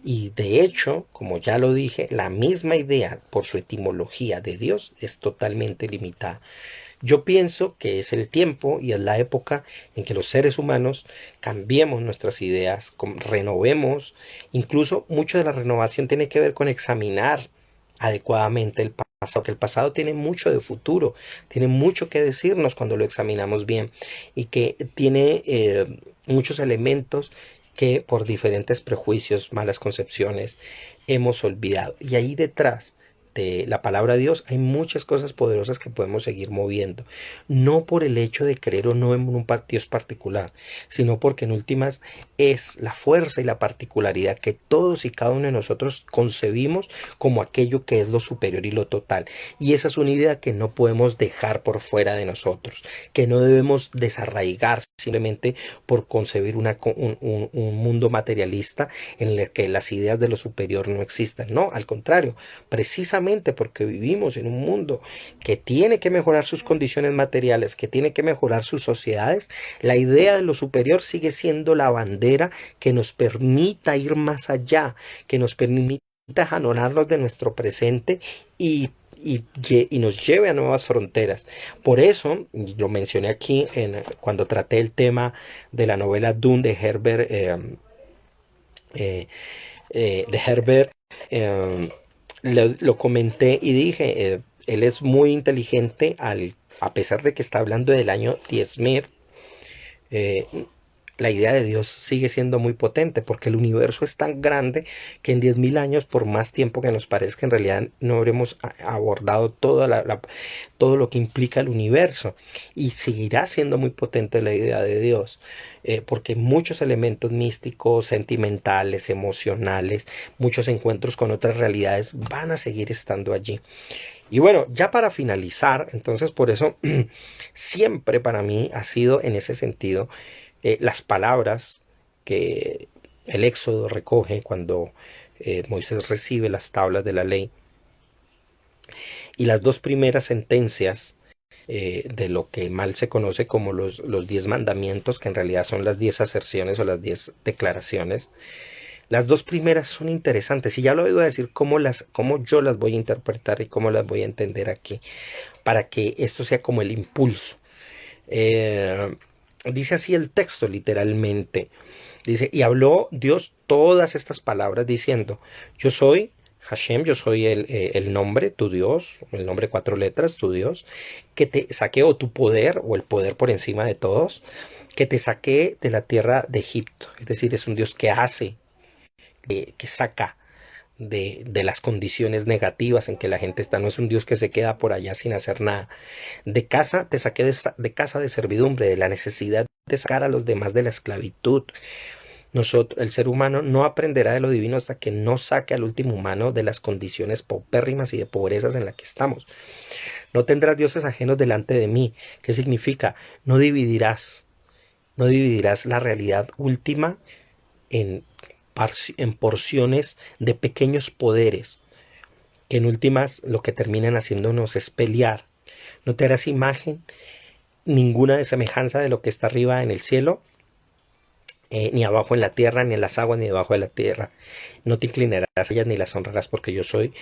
Y de hecho, como ya lo dije, la misma idea por su etimología de Dios es totalmente limitada. Yo pienso que es el tiempo y es la época en que los seres humanos cambiemos nuestras ideas, renovemos. Incluso mucho de la renovación tiene que ver con examinar adecuadamente el pasado, que el pasado tiene mucho de futuro, tiene mucho que decirnos cuando lo examinamos bien y que tiene muchos elementos que por diferentes prejuicios, malas concepciones, hemos olvidado. Y ahí detrás de la palabra de Dios hay muchas cosas poderosas que podemos seguir moviendo, no por el hecho de creer o no en un Dios particular, sino porque en últimas es la fuerza y la particularidad que todos y cada uno de nosotros concebimos como aquello que es lo superior y lo total. Y esa es una idea que no podemos dejar por fuera de nosotros, que no debemos desarraigar simplemente por concebir un mundo materialista en el que las ideas de lo superior no existan. No, al contrario, precisamente porque vivimos en un mundo que tiene que mejorar sus condiciones materiales, que tiene que mejorar sus sociedades, la idea de lo superior sigue siendo la bandera que nos permita ir más allá, que nos permita anonarnos de nuestro presente y nos lleve a nuevas fronteras. Por eso, lo mencioné aquí cuando traté el tema de la novela Dune de Herbert, eh, lo comenté y dije, él es muy inteligente a pesar de que está hablando del año 10.000. eh, la idea de Dios sigue siendo muy potente porque el universo es tan grande que en 10.000 años, por más tiempo que nos parezca, en realidad no habremos abordado todo lo que implica el universo y seguirá siendo muy potente la idea de Dios porque muchos elementos místicos, sentimentales, emocionales, muchos encuentros con otras realidades van a seguir estando allí. Y bueno, ya para finalizar, entonces por eso siempre para mí ha sido en ese sentido las palabras que el Éxodo recoge cuando Moisés recibe las tablas de la ley y las dos primeras sentencias de lo que mal se conoce como los 10 mandamientos, que en realidad son las 10 aserciones o las 10 declaraciones. Las dos primeras son interesantes y ya lo voy a decir cómo yo las voy a interpretar y cómo las voy a entender aquí, para que esto sea como el impulso. Dice así el texto literalmente. Dice, y habló Dios todas estas palabras diciendo, yo soy Hashem, yo soy el nombre, tu Dios, el nombre 4 letras, tu Dios, que te saqué, o tu poder, o el poder por encima de todos, que te saqué de la tierra de Egipto. Es decir, es un Dios que hace, que saca de las condiciones negativas en que la gente está. No es un Dios que se queda por allá sin hacer nada. De casa te saqué de casa de servidumbre, de la necesidad de sacar a los demás de la esclavitud. El ser humano no aprenderá de lo divino hasta que no saque al último humano de las condiciones paupérrimas y de pobrezas en las que estamos. No tendrás dioses ajenos delante de mí. ¿Qué significa? No dividirás la realidad última en porciones de pequeños poderes, que en últimas lo que terminan haciéndonos es pelear. No te harás imagen ninguna de semejanza de lo que está arriba en el cielo, ni abajo en la tierra, ni en las aguas, ni debajo de la tierra. No te inclinarás a ellas ni las honrarás, porque yo soy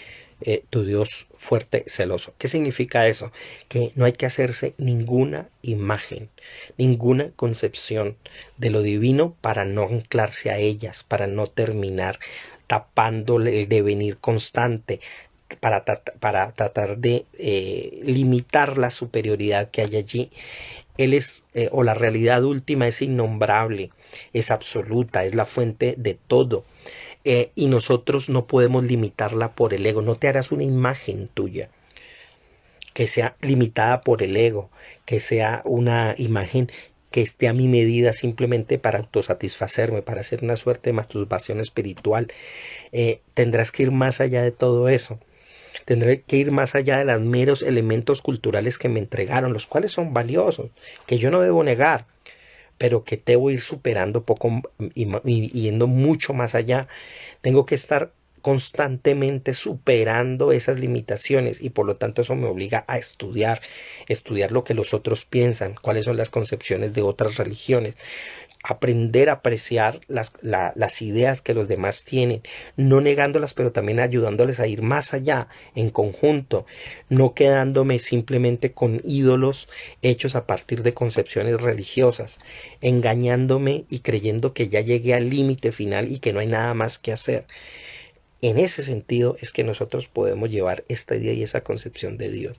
tu Dios fuerte, celoso. ¿Qué significa eso? Que no hay que hacerse ninguna imagen, ninguna concepción de lo divino para no anclarse a ellas, para no terminar tapándole el devenir constante, para tratar de limitar la superioridad que hay allí. Él es, o la realidad última es innombrable, es absoluta, es la fuente de todo. Y nosotros no podemos limitarla por el ego. No te harás una imagen tuya que sea limitada por el ego, que sea una imagen que esté a mi medida simplemente para autosatisfacerme, para hacer una suerte de masturbación espiritual. Tendrás que ir más allá de todo eso. Tendré que ir más allá de los meros elementos culturales que me entregaron, los cuales son valiosos, que yo no debo negar, pero que debo ir superando poco y yendo mucho más allá. Tengo que estar constantemente superando esas limitaciones y por lo tanto eso me obliga a estudiar lo que los otros piensan, cuáles son las concepciones de otras religiones, aprender a apreciar las ideas que los demás tienen, no negándolas, pero también ayudándoles a ir más allá en conjunto, no quedándome simplemente con ídolos hechos a partir de concepciones religiosas, engañándome y creyendo que ya llegué al límite final y que no hay nada más que hacer. En ese sentido es que nosotros podemos llevar esta idea y esa concepción de Dios.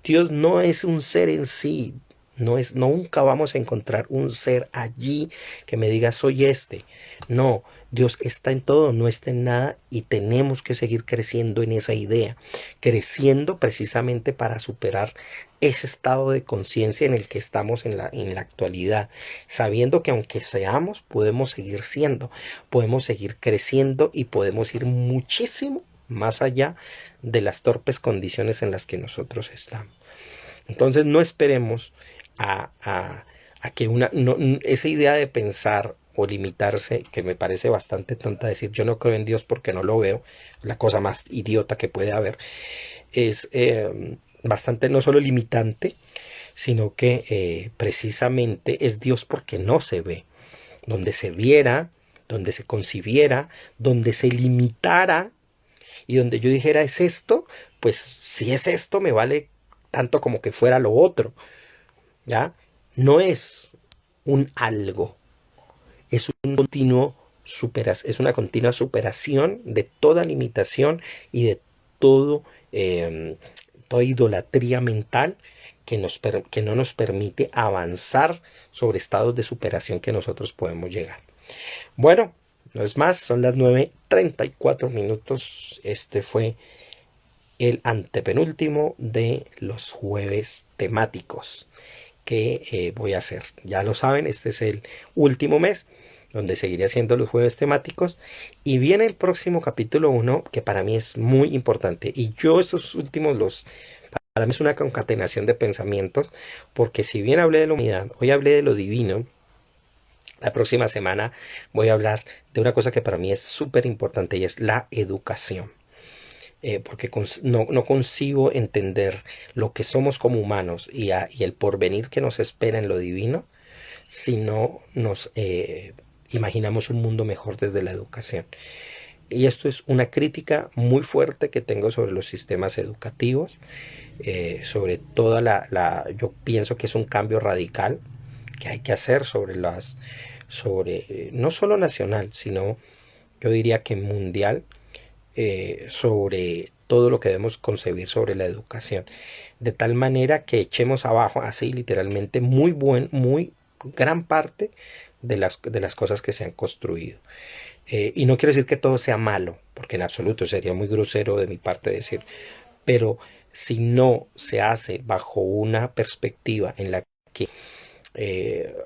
Dios no es un ser en sí, nunca vamos a encontrar un ser allí que me diga soy este. No, Dios está en todo, no está en nada y tenemos que seguir creciendo en esa idea, creciendo precisamente para superar ese estado de conciencia en el que estamos en la actualidad, sabiendo que aunque seamos, podemos seguir siendo, podemos seguir creciendo y podemos ir muchísimo más allá de las torpes condiciones en las que nosotros estamos. Entonces no esperemos a que esa idea de pensar o limitarse, que me parece bastante tonta, decir yo no creo en Dios porque no lo veo, la cosa más idiota que puede haber, es bastante no solo limitante, sino que precisamente es Dios porque no se ve. Donde se viera, donde se concibiera, donde se limitara y donde yo dijera es esto, pues si es esto me vale tanto como que fuera lo otro. ¿Ya? No es un algo, es es una continua superación de toda limitación y de todo, toda idolatría mental que no nos permite avanzar sobre estados de superación que nosotros podemos llegar. Bueno, no es más, son las 9:34. Este fue el antepenúltimo de los jueves temáticos que voy a hacer. Ya lo saben, este es el último mes donde seguiré haciendo los jueves temáticos y viene el próximo capítulo 1 que para mí es muy importante y yo estos últimos para mí es una concatenación de pensamientos porque si bien hablé de la humanidad, hoy hablé de lo divino. La próxima semana voy a hablar de una cosa que para mí es súper importante y es la educación. Porque no concibo entender lo que somos como humanos y el porvenir que nos espera en lo divino si no nos imaginamos un mundo mejor desde la educación. Y esto es una crítica muy fuerte que tengo sobre los sistemas educativos, sobre toda yo pienso que es un cambio radical que hay que hacer no solo nacional, sino yo diría que mundial, sobre todo lo que debemos concebir sobre la educación, de tal manera que echemos abajo así literalmente muy gran parte de las cosas que se han construido. Y no quiero decir que todo sea malo, porque en absoluto sería muy grosero de mi parte decir, pero si no se hace bajo una perspectiva en la que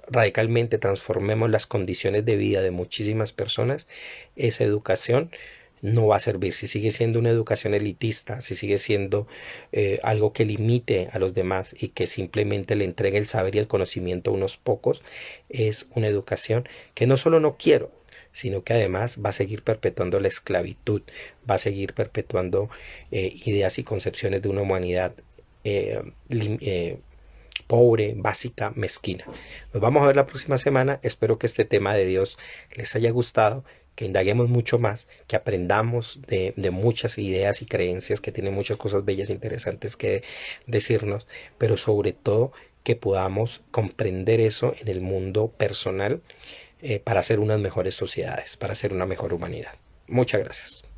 radicalmente transformemos las condiciones de vida de muchísimas personas, esa educación no va a servir. Si sigue siendo una educación elitista, si sigue siendo algo que limite a los demás y que simplemente le entregue el saber y el conocimiento a unos pocos, es una educación que no solo no quiero, sino que además va a seguir perpetuando la esclavitud, va a seguir perpetuando ideas y concepciones de una humanidad pobre, básica, mezquina. Nos vamos a ver la próxima semana. Espero que este tema de Dios les haya gustado, que indaguemos mucho más, que aprendamos de muchas ideas y creencias que tienen muchas cosas bellas e interesantes que decirnos, pero sobre todo que podamos comprender eso en el mundo personal para hacer unas mejores sociedades, para hacer una mejor humanidad. Muchas gracias.